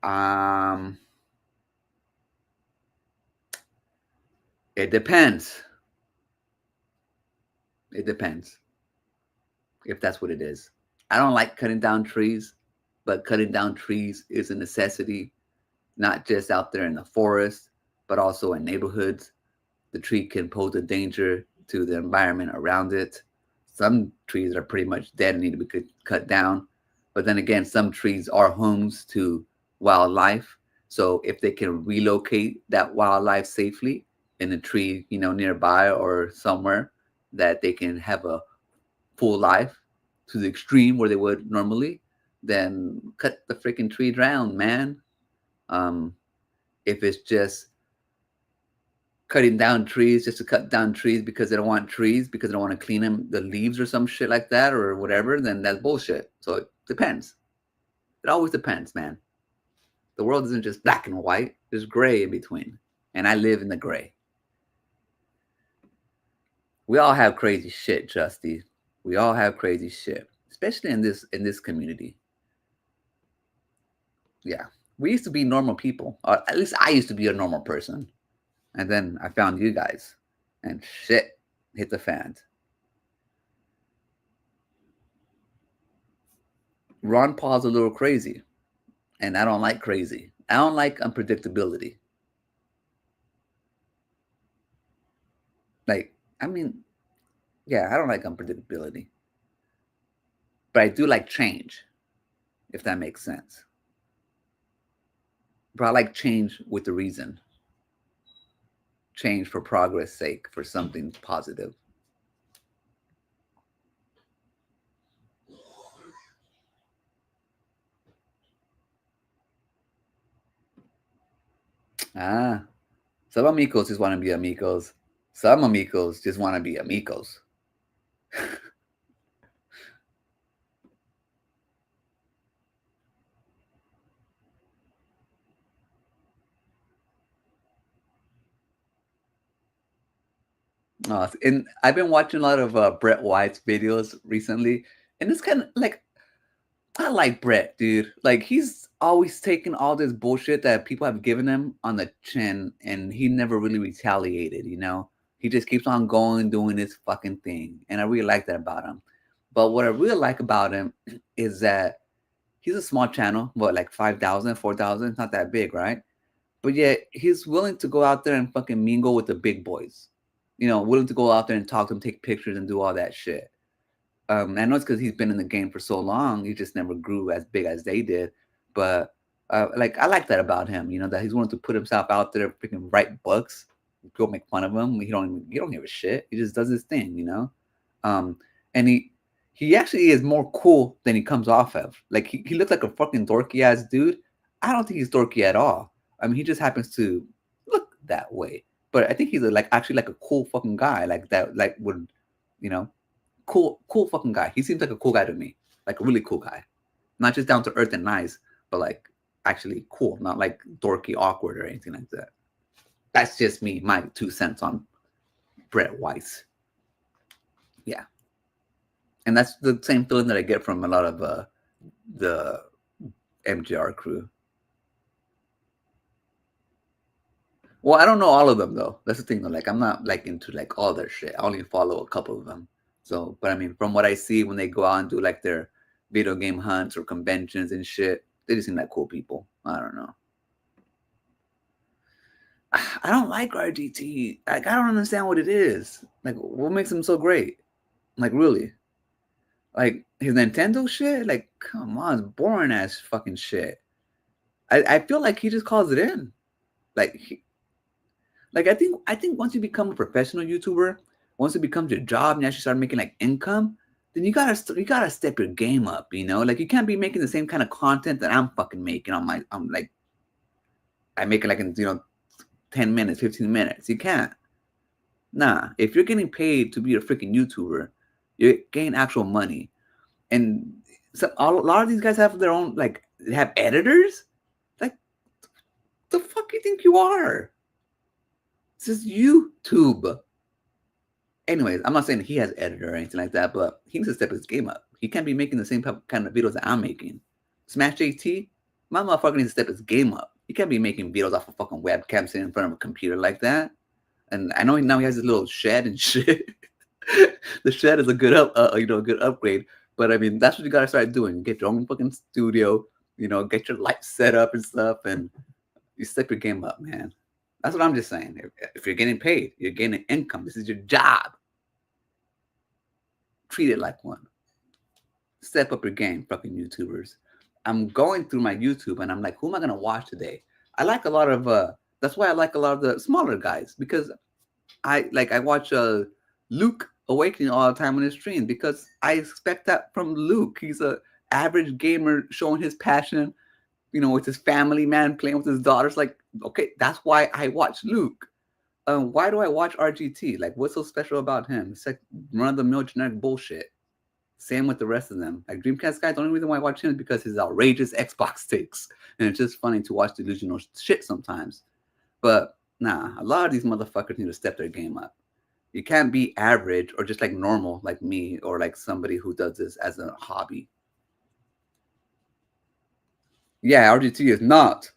Um, it depends. It depends if that's what it is. I don't like cutting down trees, but cutting down trees is a necessity, not just out there in the forest, but also in neighborhoods. The tree can pose a danger to the environment around it. Some trees are pretty much dead and need to be cut down. But then again, some trees are homes to wildlife. So if they can relocate that wildlife safely in a tree, nearby or somewhere that they can have a full life to the extreme where they would normally, then cut the freaking tree down, man. Um, if it's just cutting down trees just to cut down trees because they don't want trees, because they don't want to clean them, the leaves or some shit like that or whatever, then that's bullshit. So it depends. It always depends, man. The world isn't just black and white. There's gray in between. And I live in the gray. We all have crazy shit, Justy. We all have crazy shit, especially in this community. Yeah. We used to be normal people. Or at least I used to be a normal person. And then I found you guys. And shit hit the fan. Ron Paul's a little crazy. And I don't like crazy. I don't like unpredictability. Like, I mean, yeah, I don't like unpredictability. But I do like change, if that makes sense. But I like change with a reason. Change for progress' sake, for something positive. Ah, some amigos just want to be amigos. Some amigos just want to be amigos. And I've been watching a lot of Brett White's videos recently, and it's kind of like I like Brett, dude. Like he's always taking all this bullshit that people have given him on the chin, and he never really retaliated. He just keeps on going, doing his fucking thing, and I really like that about him. But what I really like about him is that he's a small channel, what like 5,000, 4,000, it's not that big, right? But yet he's willing to go out there and fucking mingle with the big boys. Willing to go out there and talk to them, take pictures, and do all that shit. I know it's because he's been in the game for so long. He just never grew as big as they did. But like I like that about him. That he's willing to put himself out there, freaking write books, go make fun of him. He don't give a shit. He just does his thing. And he actually is more cool than he comes off of. Like he looks like a fucking dorky ass dude. I don't think he's dorky at all. I mean, he just happens to look that way. But I think he's like actually like a cool fucking guy, like that, like would, you know, cool fucking guy. He seems like a cool guy to me, like a really cool guy, not just down to earth and nice, but like actually cool, not like dorky, awkward or anything like that. That's just me, my 2 cents on Brett Weiss. Yeah, and that's the same feeling that I get from a lot of the MJR crew. Well, I don't know all of them though. That's the thing though. Like I'm not like into like all their shit. I only follow a couple of them. So, but I mean, from what I see when they go out and do like their video game hunts or conventions and shit, they just seem like cool people. I don't know. I don't like RGT. Like I don't understand what it is. Like what makes him so great? Like really? Like his Nintendo shit? Like come on, it's boring ass fucking shit. I feel like he just calls it in. Like like I think once you become a professional YouTuber, once it becomes your job and you actually start making like income, then you gotta step your game up. You know, like you can't be making the same kind of content that I'm fucking making on my. I'm like I make it like in 10 minutes, 15 minutes. You can't. Nah, if you're getting paid to be a freaking YouTuber, you're getting actual money. And so a lot of these guys have their own like they have editors. Like the fuck you think you are? This is YouTube. Anyways, I'm not saying he has editor or anything like that, but he needs to step his game up. He can't be making the same kind of videos that I'm making. Smash JT, my motherfucker needs to step his game up. He can't be making videos off a fucking webcam sitting in front of a computer like that. And I know now he has this little shed and shit. The shed is a good good upgrade. But I mean, that's what you gotta start doing. Get your own fucking studio. Get your lights set up and stuff, and you step your game up, man. That's what I'm just saying. If you're getting paid, you're getting income. This is your job. Treat it like one. Step up your game, fucking YouTubers. I'm going through my YouTube and I'm like, who am I gonna watch today? I like a lot of that's why I like a lot of the smaller guys because I watch Luke Awakening all the time on his stream because I expect that from Luke. He's a average gamer showing his passion, with his family, man, playing with his daughters. Like, okay, that's why I watch Luke. Why do I watch RGT? Like, what's so special about him? It's like run of the mill generic bullshit. Same with the rest of them. Like Dreamcast guy, the only reason why I watch him is because his outrageous Xbox takes, and it's just funny to watch delusional shit sometimes. But nah, a lot of these motherfuckers need to step their game up. You can't be average or just like normal, like me, or like somebody who does this as a hobby. Yeah, RGT is not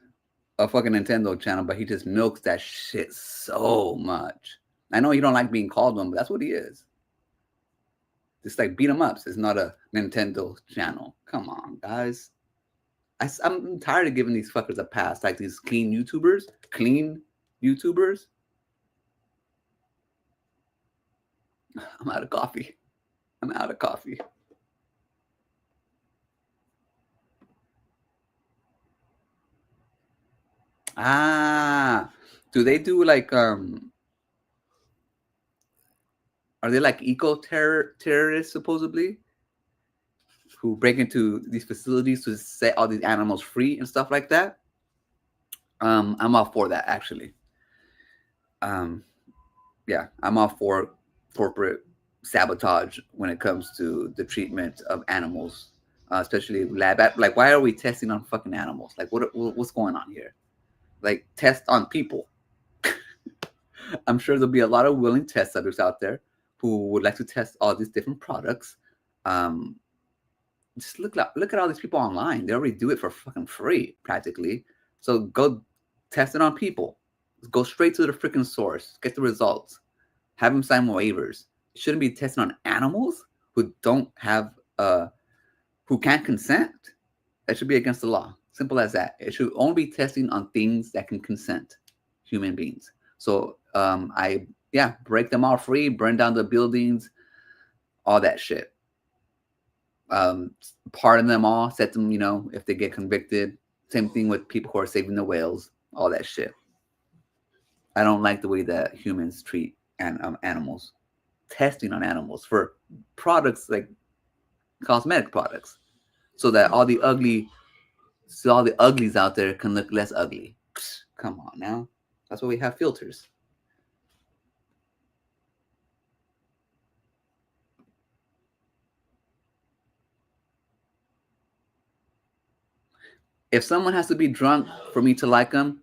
a fucking Nintendo channel, but he just milks that shit so much. I know you don't like being called one, but that's what he is. Just like beat 'em ups. It's not a Nintendo channel. Come on, guys. I'm tired of giving these fuckers a pass. Like these clean YouTubers. I'm out of coffee. Ah, do they do like are they like terrorists supposedly who break into these facilities to set all these animals free and stuff like that? I'm all for that actually. Um, yeah, I'm all for corporate sabotage when it comes to the treatment of animals, especially lab. Like, why are we testing on fucking animals? Like, what's going on here? Like, test on people. I'm sure there'll be a lot of willing test subjects out there who would like to test all these different products. Um, just look at all these people online. They already do it for fucking free, practically. So go test it on people. Go straight to the freaking source. Get the results. Have them sign waivers. It shouldn't be testing on animals who don't have who can't consent. That should be against the law. Simple as that. It should only be testing on things that can consent, human beings. So break them all free, burn down the buildings, all that shit. Pardon them all, set them, if they get convicted. Same thing with people who are saving the whales, all that shit. I don't like the way that humans treat animals. Testing on animals for products like cosmetic products, so that all the uglies out there can look less ugly. Come on now, that's why we have filters. If someone has to be drunk for me to like them,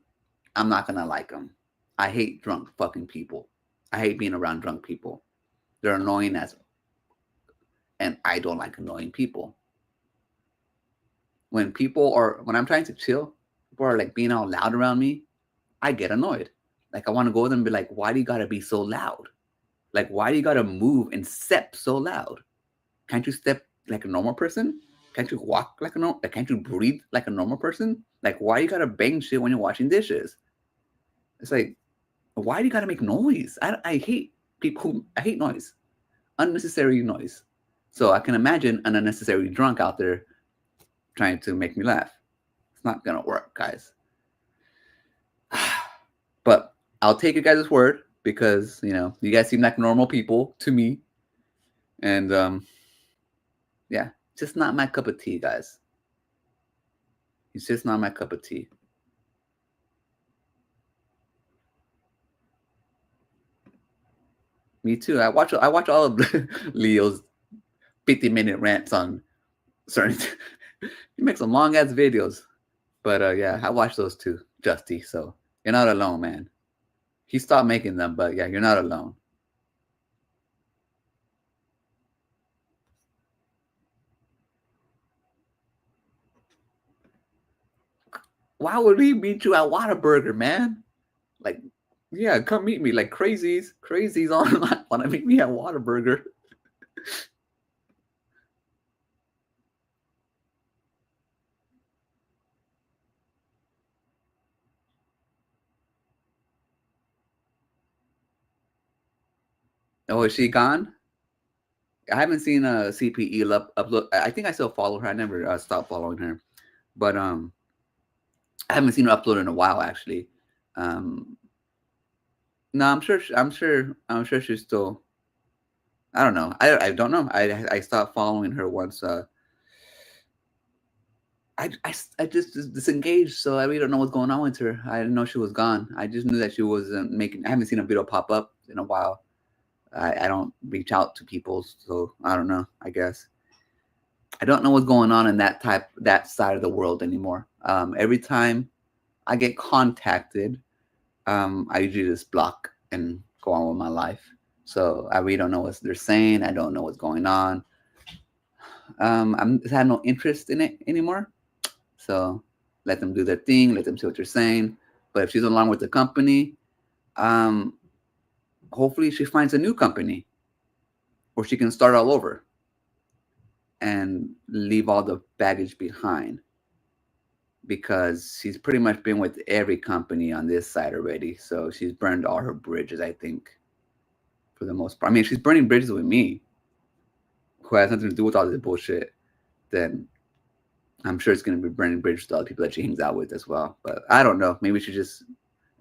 I'm not gonna like them. I hate drunk fucking people. I hate being around drunk people. They're annoying as, and I don't like annoying people. When I'm trying to chill, people are like being all loud around me, I get annoyed. Like I want to go to them and be like, why do you gotta be so loud? Like why do you gotta move and step so loud? Can't you step like a normal person? Can't you walk like a normal? Can't you breathe like a normal person? Like why you gotta bang shit when you're washing dishes? It's like, why do you gotta make noise? I hate people. I hate noise, unnecessary noise. So I can imagine an unnecessary drunk out there trying to make me laugh. It's not gonna work, guys. But I'll take you guys' word because you guys seem like normal people to me, and yeah, just not my cup of tea, guys. It's just not my cup of tea. Me too. I watch all of Leo's 50-minute rants on certain. He makes some long ass videos, but yeah, I watch those too, Justy. So you're not alone, man. He stopped making them, but yeah, you're not alone. Why would we meet you at Whataburger, man? Like, yeah, come meet me. Like crazies online want to meet me at Whataburger. Oh, is she gone? I haven't seen a CPE upload. I think I still follow her. I never stopped following her, but I haven't seen her upload in a while actually. Um, no, I'm sure she's still. I don't know. I don't know. I stopped following her once. I just disengaged, so I really don't know what's going on with her. I didn't know she was gone. I just knew that she wasn't making. I haven't seen a video pop up in a while. I don't reach out to people, so I don't know. I guess I don't know what's going on in that side of the world anymore. Every time I get contacted, I usually just block and go on with my life. So I really don't know what they're saying. I don't know what's going on. I have no interest in it anymore. So let them do their thing. Let them see what you're saying. But if she's along with the company, um, hopefully she finds a new company, or she can start all over and leave all the baggage behind, because she's pretty much been with every company on this side already. So she's burned all her bridges, I think, for the most part. I mean, if she's burning bridges with me, who has nothing to do with all this bullshit, then I'm sure it's going to be burning bridges to other people that she hangs out with as well. But I don't know. Maybe she's just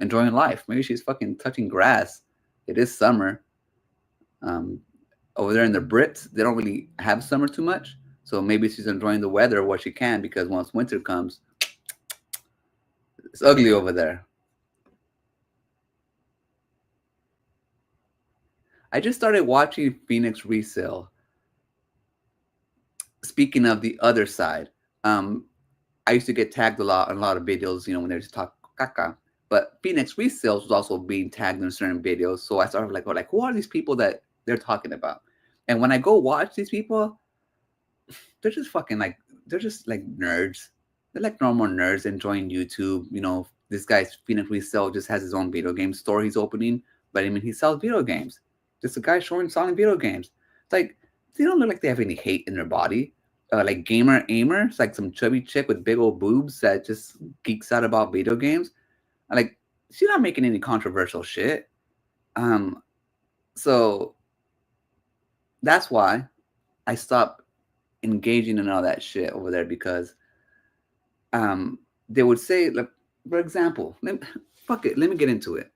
enjoying life. Maybe she's fucking touching grass. It is summer. Over there in the Brits, they don't really have summer too much. So maybe she's enjoying the weather what she can, because once winter comes, it's ugly over there. I just started watching Phoenix Resale. Speaking of the other side, I used to get tagged a lot on a lot of videos, when they just talk caca. But Phoenix Resales was also being tagged in certain videos. So I started like, who are these people that they're talking about? And when I go watch these people, they're just they're just like nerds. They're like normal nerds enjoying YouTube. This guy's Phoenix Resale just has his own video game store he's opening, but I mean, he sells video games. Just a guy selling video games. It's like, they don't look like they have any hate in their body. Like Gamer Aimer, it's like some chubby chick with big old boobs that just geeks out about video games. Like, she's not making any controversial shit. So that's why I stopped engaging in all that shit over there, because they would say, like, for example, fuck it, let me get into it.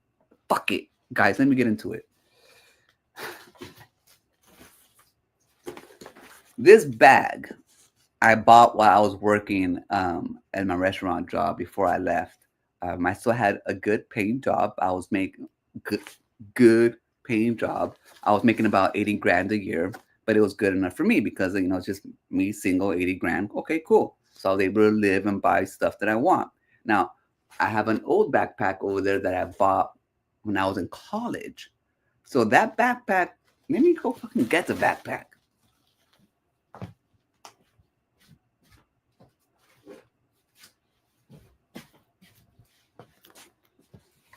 Fuck it, guys, let me get into it. This bag I bought while I was working at my restaurant job before I left. I still had a good paying job. I was making good, good paying job. I was making about 80 grand a year, but it was good enough for me because it's just me single 80 grand. Okay, cool. So I was able to live and buy stuff that I want. Now, I have an old backpack over there that I bought when I was in college. So that backpack, let me go fucking get the backpack.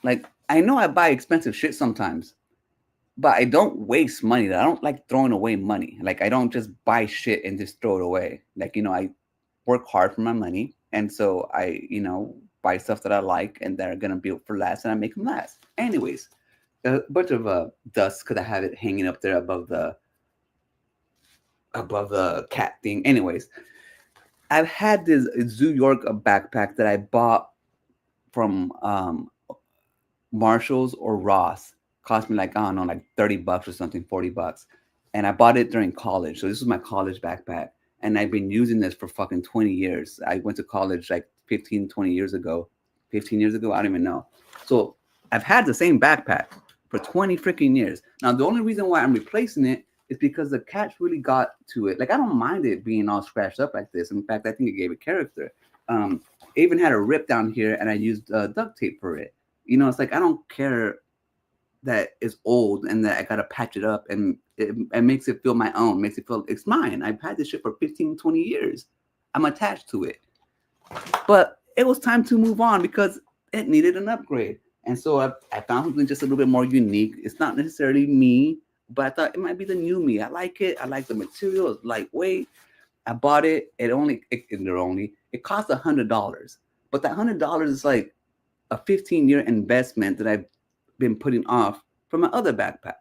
Like, I know I buy expensive shit sometimes, but I don't waste money. I don't like throwing away money. Like, I don't just buy shit and just throw it away. Like, I work hard for my money, and so I, buy stuff that I like and that are gonna be for last, and I make them last. Anyways, a bunch of dust because I have it hanging up there above the cat thing. Anyways, I've had this Zoo York backpack that I bought from Marshalls or Ross. Cost me like, I don't know, like $30 or something, $40. And I bought it during college. So this was my college backpack. And I've been using this for fucking 20 years. I went to college like 15, 20 years ago. 15 years ago, I don't even know. So I've had the same backpack for 20 freaking years. Now, the only reason why I'm replacing it is because the cats really got to it. Like, I don't mind it being all scratched up like this. In fact, I think it gave it character. It even had a rip down here, and I used duct tape for it. It's like I don't care that it's old and that I gotta patch it up, and it makes it feel my own, makes it feel it's mine. I've had this shit for 15, 20 years. I'm attached to it. But it was time to move on because it needed an upgrade. And so I found something just a little bit more unique. It's not necessarily me, but I thought it might be the new me. I like it. I like the material. It's lightweight. I bought it. It cost $100. But that $100 is like a 15-year investment that I've been putting off from my other backpack.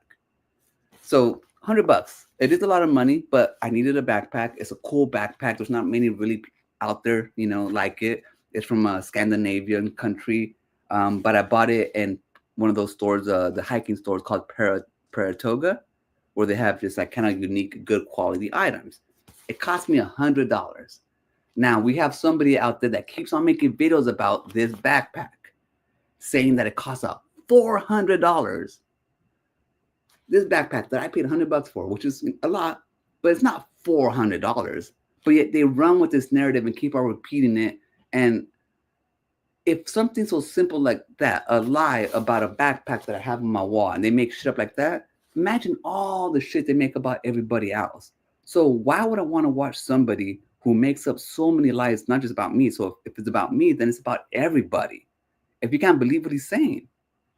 So $100. It is a lot of money, but I needed a backpack. It's a cool backpack. There's not many really out there, like it. It's from a Scandinavian country, but I bought it in one of those stores, the hiking stores called Paratoga, where they have just like kind of unique, good quality items. It cost me $100. Now we have somebody out there that keeps on making videos about this backpack, saying that it costs $400. This backpack that I paid $100 for, which is a lot, but it's not $400. But yet they run with this narrative and keep on repeating it. And if something so simple like that, a lie about a backpack that I have on my wall, and they make shit up like that, imagine all the shit they make about everybody else. So why would I want to watch somebody who makes up so many lies, not just about me? So if it's about me, then it's about everybody. If you can't believe what he's saying,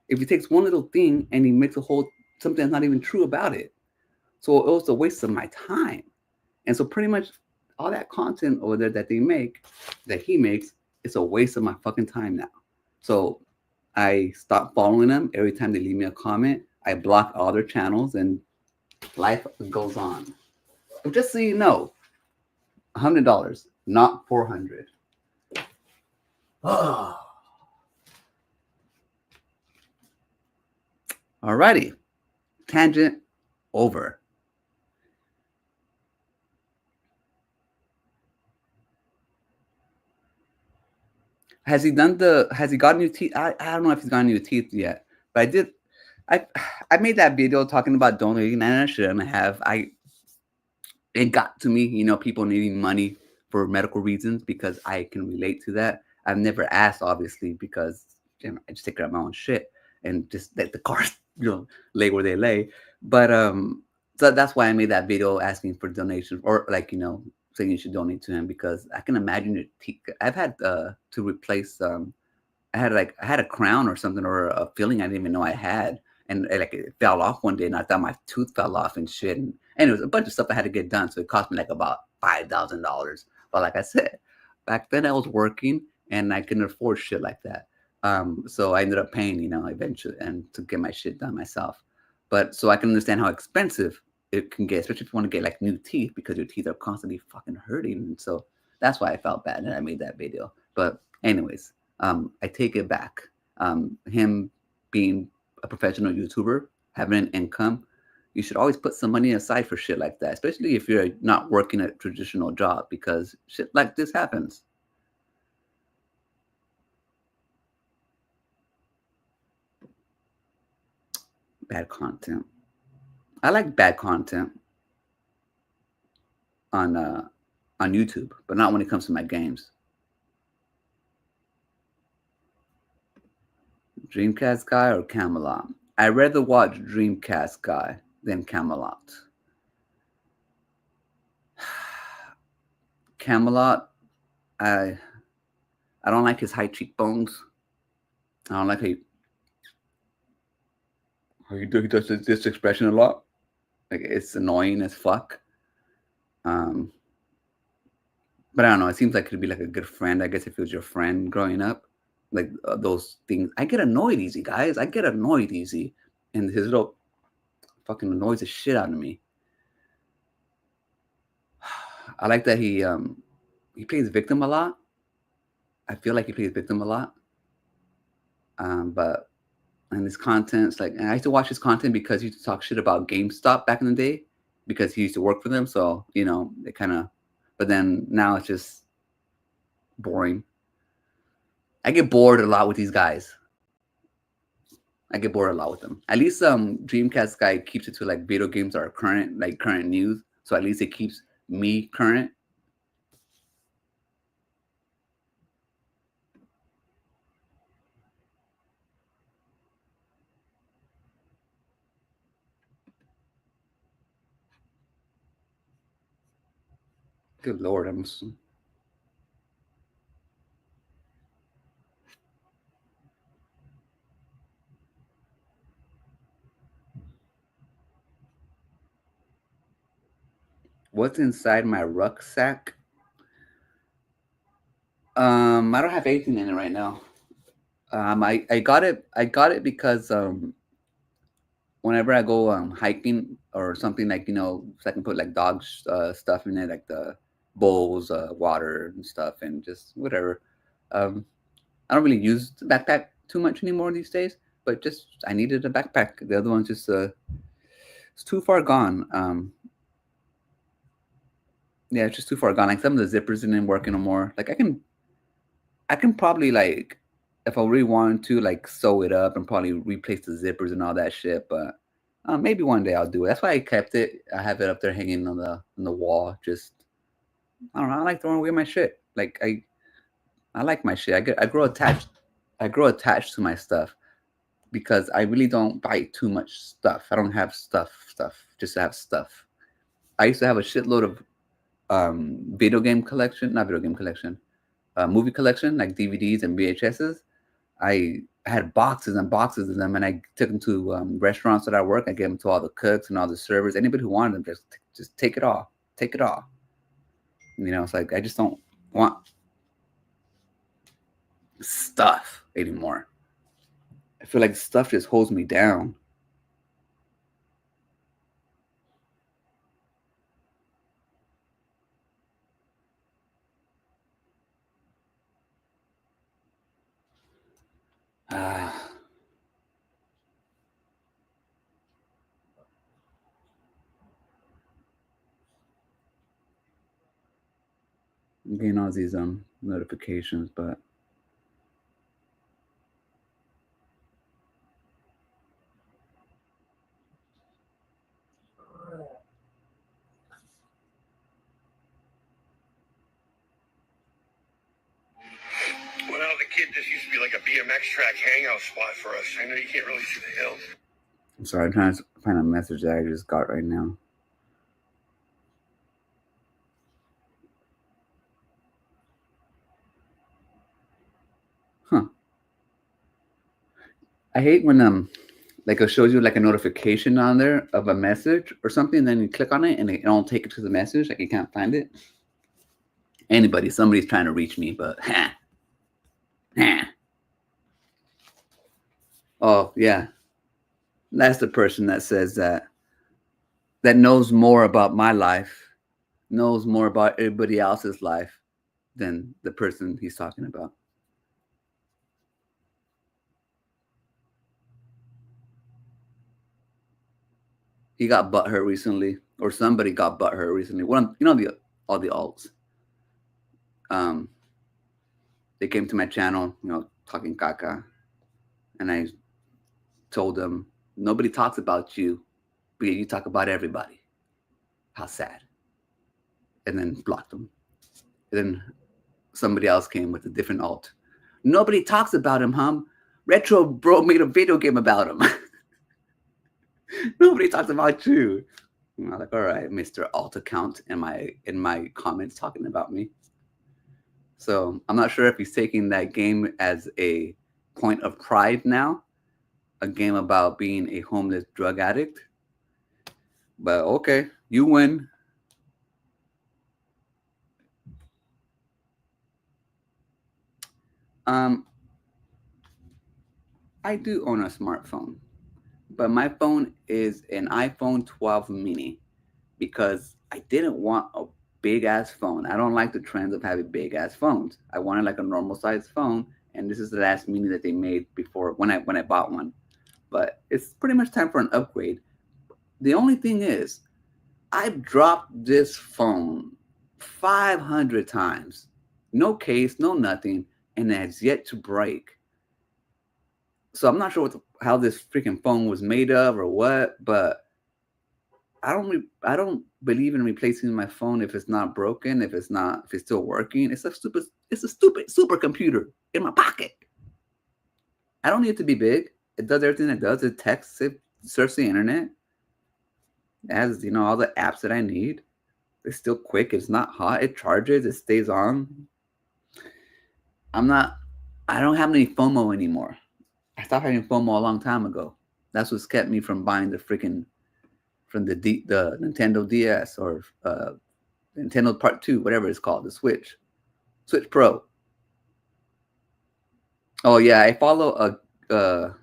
if he takes one little thing and he makes a whole something that's not even true about it. So it was a waste of my time. And so pretty much all that content over there that he makes, it's a waste of my fucking time now. So I stopped following them. Every time they leave me a comment, I block all their channels, and life goes on. But just so you know, $100, not $400. Alrighty, tangent over. Has he got new teeth? I don't know if he's got new teeth yet, but I made that video talking about donating, and I shouldn't have. It got to me, people needing money for medical reasons, because I can relate to that. I've never asked, obviously, because I just take care of my own shit and just let the cars, lay where they lay. But so that's why I made that video asking for donations, or like, saying you should donate to him, because I can imagine your teeth. I've had to replace I had a crown or something, or a filling I didn't even know I had, and like it fell off one day, and I thought my tooth fell off and shit, and it was a bunch of stuff I had to get done, so it cost me like about $5,000. But like I said, back then I was working and I couldn't afford shit like that. So I ended up paying, eventually, and to get my shit done myself. But so I can understand how expensive it can get, especially if you want to get like new teeth, because your teeth are constantly fucking hurting. And so that's why I felt bad and I made that video. But anyways, I take it back. Him being a professional YouTuber, having an income, you should always put some money aside for shit like that, especially if you're not working a traditional job, because shit like this happens. Bad content. I like bad content on YouTube, but not when it comes to my games. Dreamcast guy or Camelot? I'd rather watch Dreamcast guy than Camelot. Camelot, I don't like his high cheekbones. I don't like how he does this expression a lot. Like, it's annoying as fuck. But I don't know. It seems like it'd be like a good friend. I guess if it was your friend growing up, like those things. I get annoyed easy, guys. I get annoyed easy, and his little fucking annoys the shit out of me. I like that he plays victim a lot. I feel like he plays victim a lot. But and his content's like, and I used to watch his content because he used to talk shit about GameStop back in the day because he used to work for them. So, you know, it kind of, but then now it's just boring. I get bored a lot with these guys. I get bored a lot with them. At least Dreamcast guy keeps it to like video games that are current, like current news. So at least it keeps me current. Good Lord, what's inside my rucksack? I don't have anything in it right now. I got it because whenever I go hiking or something, like, you know, so I can put like dog stuff in it, like the bowls, water and stuff, and just whatever. Um, I don't really use the backpack too much anymore these days, but just I needed a backpack. The other one's just it's too far gone. Yeah, it's just too far gone. Like some of the zippers didn't work anymore. Like I can probably, like, if I really wanted to, like, sew it up and probably replace the zippers and all that shit. But maybe one day I'll do it. That's why I kept it. I have it up there hanging on the wall. Just, I don't know. I like throwing away my shit. Like I like my shit. I grow attached. I grow attached to my stuff because I really don't buy too much stuff. I don't have stuff just to have stuff. I used to have a shitload of video game collection, not video game collection, movie collection, like DVDs and VHSs. I had boxes and boxes of them, and I took them to restaurants that I work. I gave them to all the cooks and all the servers. Anybody who wanted them, just take it all, take it all. You know, it's like I just don't want stuff anymore. I feel like stuff just holds me down. Ah. I'm getting all these notifications, but When I was a kid, this used to be like a BMX track hangout spot for us. I know you can't really see the hills. I'm sorry, I'm trying to find a message that I just got right now. Huh. I hate when like it shows you like a notification on there of a message or something, and then you click on it and it don't take it to the message, like you can't find it. Somebody's trying to reach me, but oh yeah, that's the person that says that knows more about my life, knows more about everybody else's life than the person he's talking about. he got butthurt recently, or somebody got butthurt recently. One, the all the alts. Um, they came to my channel, talking caca, and I told them nobody talks about you, but you talk about everybody. How sad. And then blocked them. And then somebody else came with a different alt. Nobody talks about him, hum. Retro Bro made a video game about him. Nobody talks about you. I'm like, all right, Mr. Alt account in my comments talking about me. So I'm not sure if he's taking that game as a point of pride now, a game about being a homeless drug addict. But okay, you win. I do own a smartphone, but my phone is an iPhone 12 mini because I didn't want a big ass phone. I don't like the trends of having big ass phones. I wanted like a normal sized phone, and this is the last mini that they made before when I bought one. But it's pretty much time for an upgrade. The only thing is, I've dropped this phone 500 times. No case, no nothing, and it has yet to break. So I'm not sure how this freaking phone was made of or what, but I don't believe in replacing my phone if it's not broken, if it's still working. It's a stupid supercomputer in my pocket. I don't need it to be big. It does everything it does. It texts, it surfs the internet. It has, all the apps that I need. It's still quick. It's not hot. It charges. It stays on. I don't have any FOMO anymore. I stopped having FOMO a long time ago. That's what's kept me from buying from the Nintendo DS or Nintendo Part 2, whatever it's called, the Switch Pro. Oh yeah, I follow the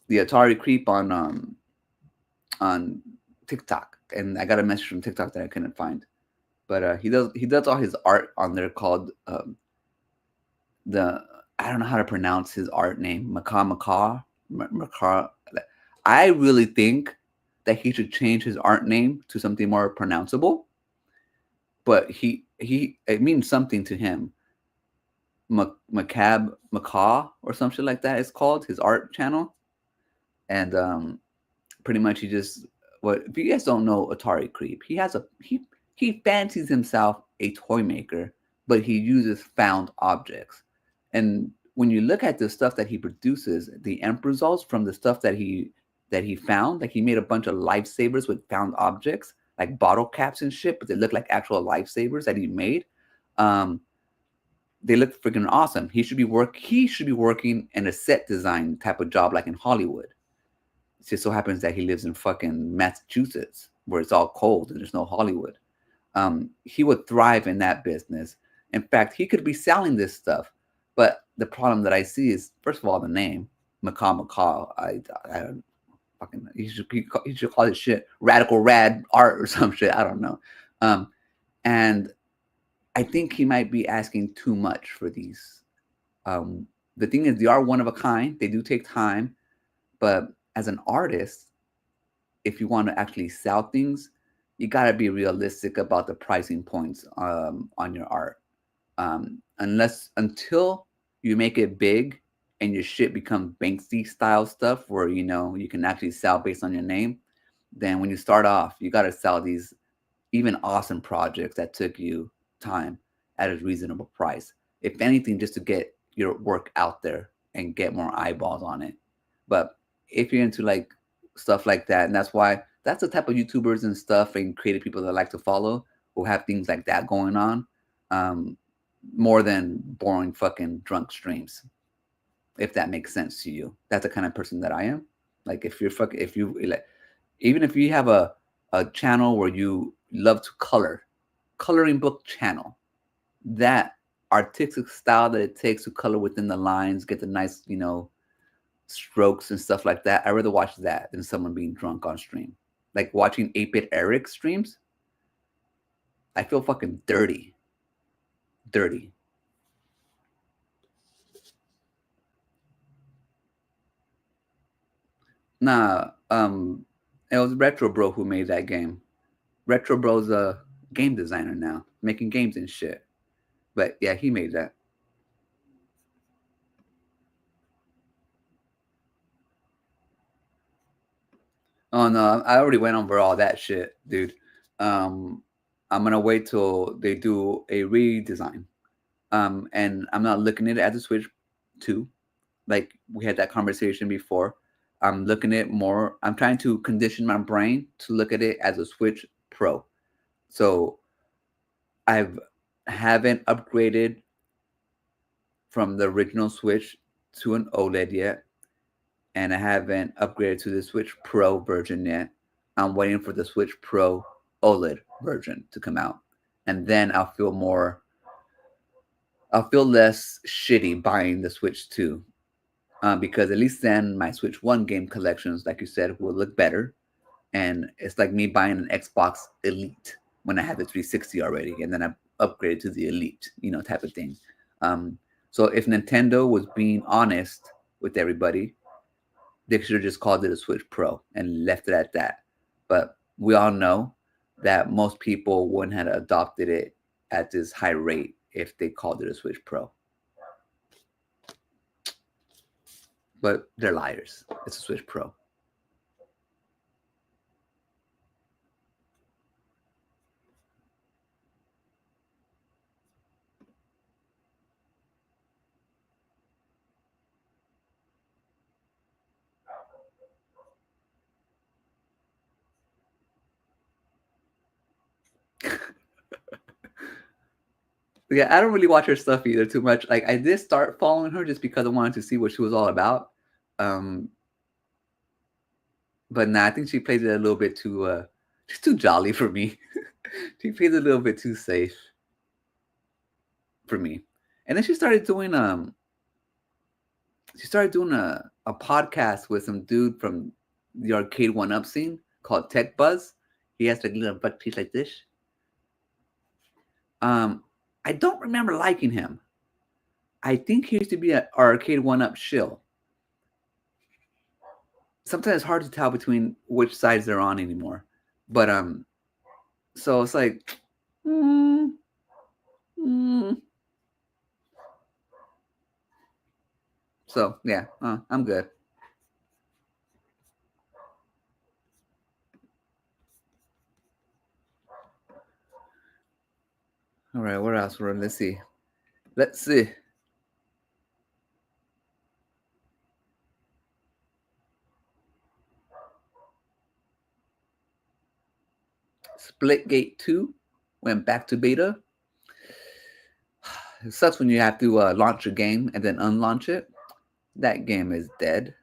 Atari Creep on TikTok, and I got a message from TikTok that I couldn't find. But he does all his art on there called I don't know how to pronounce his art name, Macaw. I really think that he should change his art name to something more pronounceable. But it means something to him. Macaw or something like that. It's called his art channel, and pretty much if you guys don't know Atari Creep, he fancies himself a toy maker, but he uses found objects. And when you look at the stuff that he produces, the end results from the stuff that he found, like he made a bunch of lifesavers with found objects, like bottle caps and shit, but they look like actual lifesavers that he made. They look freaking awesome. He should be working in a set design type of job, like in Hollywood. It just so happens that he lives in fucking Massachusetts, where it's all cold and there's no Hollywood. He would thrive in that business. In fact, he could be selling this stuff. But the problem that I see is, first of all, the name Macaw. I don't fucking. He should call this shit Radical Rad Art or some shit. I don't know. And I think he might be asking too much for these. The thing is, they are one of a kind. They do take time, but as an artist, if you want to actually sell things, you got to be realistic about the pricing points on your art. Until you make it big and your shit becomes Banksy style stuff where you can actually sell based on your name, then when you start off, you got to sell these even awesome projects that took you time at a reasonable price. If anything, just to get your work out there and get more eyeballs on it. But if you're into like stuff like that, and that's the type of YouTubers and stuff and creative people that I like to follow who have things like that going on, more than boring fucking drunk streams. If that makes sense to you, that's the kind of person that I am. Like if you like, even if you have a channel where you love to coloring book channel, that artistic style that it takes to color within the lines, get the nice, strokes and stuff like that. I'd rather watch that than someone being drunk on stream. Like watching 8-Bit Eric streams, I feel fucking dirty. Nah, It was Retro Bro who made that game. Retro Bro's a game designer now, making games and shit. But yeah, he made that. Oh no, I already went over all that shit, dude. Um, I'm gonna wait till they do a redesign. And I'm not looking at it as a Switch 2, like we had that conversation before. I'm looking at it more. I'm trying to condition my brain to look at it as a Switch Pro. So I've haven't upgraded from the original Switch to an OLED yet, and I haven't upgraded to the Switch Pro version yet. I'm waiting for the Switch Pro OLED version to come out, and then I'll feel less shitty buying the Switch 2, because at least then my Switch 1 game collections, like you said, will look better. And it's like me buying an Xbox Elite when I have the 360 already, and then I upgraded to the Elite, type of thing. So if Nintendo was being honest with everybody, they should have just called it a Switch Pro and left it at that. But we all know that most people wouldn't have adopted it at this high rate if they called it a Switch Pro. But they're liars. It's a Switch Pro. Yeah, I don't really watch her stuff either too much. Like I did start following her just because I wanted to see what she was all about. But nah, I think she plays it a little bit too she's too jolly for me. She plays it a little bit too safe for me. And then she started doing a podcast with some dude from the arcade one up scene called Tech Buzz. He has like little butt teeth like this. I don't remember liking him. I think he used to be an arcade one up shill. Sometimes it's hard to tell between which sides they're on anymore. But so it's like, so yeah, I'm good. All right, what else? Let's see. Splitgate 2 went back to beta. It sucks when you have to launch a game and then unlaunch it. That game is dead.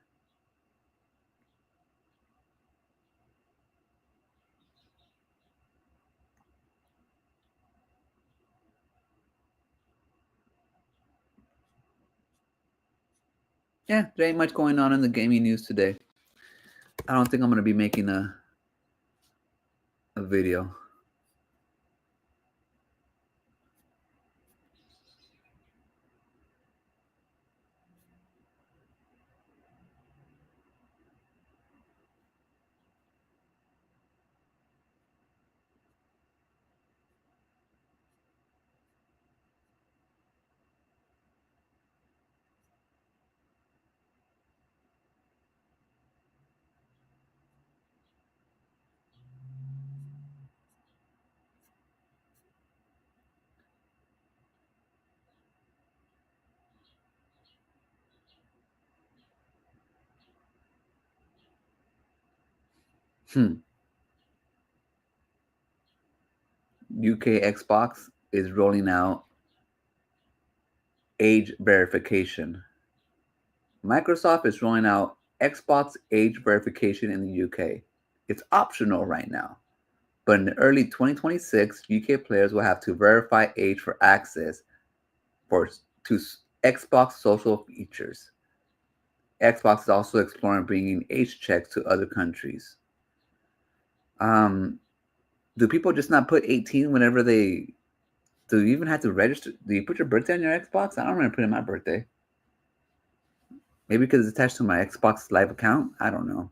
Yeah, there ain't much going on in the gaming news today. I don't think I'm going to be making a video. UK Xbox is rolling out age verification. Microsoft is rolling out Xbox age verification in the UK. It's optional right now, but in early 2026, UK players will have to verify age for access to Xbox social features. Xbox is also exploring bringing age checks to other countries. Do people just not put 18 whenever they? Do you even have to register? Do you put your birthday on your Xbox? I don't remember putting my birthday. Maybe because it's attached to my Xbox Live account. I don't know.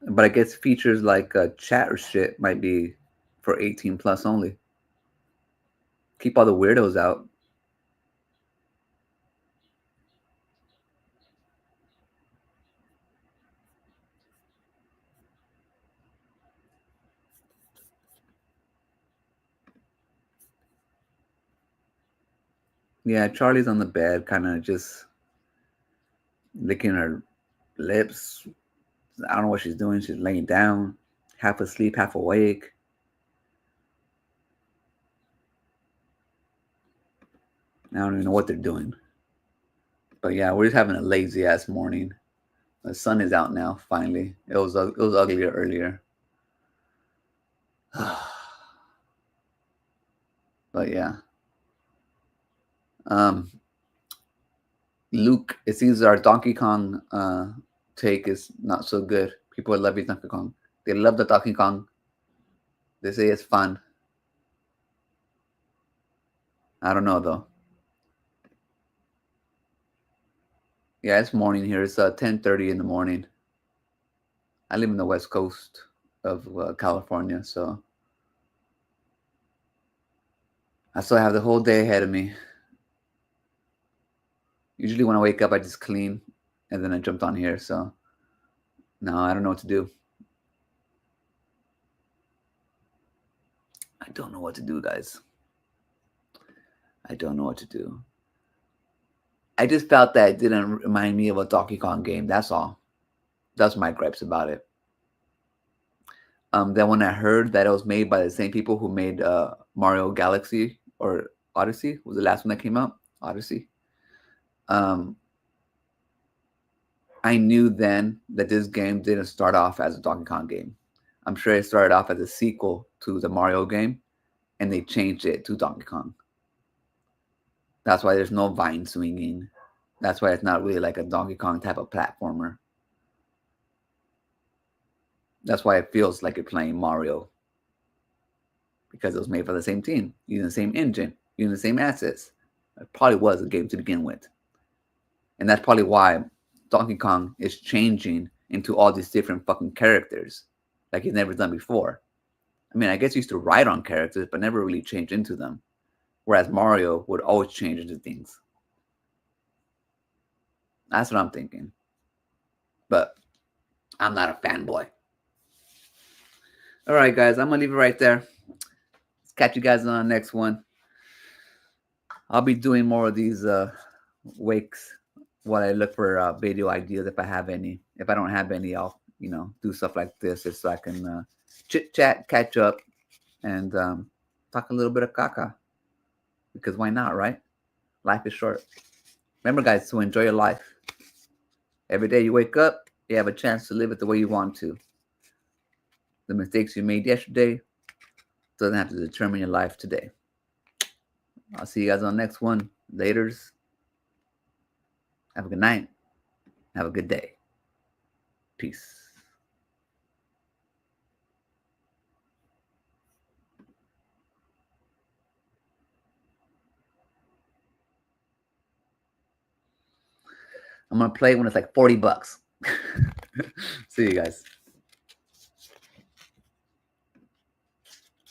But I guess features like chat or shit might be for 18 plus only. Keep all the weirdos out. Yeah, Charlie's on the bed, kind of just licking her lips. I don't know what she's doing. She's laying down, half asleep, half awake. I don't even know what they're doing. But yeah, we're just having a lazy ass morning. The sun is out now. Finally, it was uglier earlier. But yeah, Luke. It seems our Donkey Kong take is not so good. People love Donkey Kong. They love the Donkey Kong. They say it's fun. I don't know though. Yeah, it's morning here. It's 10:30 in the morning. I live in the west coast of California, so I still have the whole day ahead of me. Usually when I wake up, I just clean, and then I jumped on here. So now I don't know what to do. I don't know what to do, guys. I don't know what to do. I just felt that it didn't remind me of a Donkey Kong game. That's all. That's my gripes about it. Then when I heard that it was made by the same people who made Mario Galaxy or Odyssey, was the last one that came out, Odyssey. I knew then that this game didn't start off as a Donkey Kong game. I'm sure it started off as a sequel to the Mario game, and they changed it to Donkey Kong. That's why there's no vine swinging. That's why it's not really like a Donkey Kong type of platformer. That's why it feels like you're playing Mario. Because it was made for the same team, using the same engine, using the same assets. It probably was a game to begin with. And that's probably why Donkey Kong is changing into all these different fucking characters like he's never done before. I mean, I guess he used to ride on characters, but never really changed into them. Whereas Mario would always change into things. That's what I'm thinking. But I'm not a fanboy. All right, guys, I'm going to leave it right there. Let's catch you guys on the next one. I'll be doing more of these wakes while I look for video ideas if I have any. If I don't have any, I'll do stuff like this just so I can chit chat, catch up, and talk a little bit of caca. Because why not, right? Life is short. Remember, guys, to enjoy your life. Every day you wake up, you have a chance to live it the way you want to. The mistakes you made yesterday doesn't have to determine your life today. I'll see you guys on the next one. Laters. Have a good night. Have a good day. Peace. I'm going to play when it's like $40. See you guys.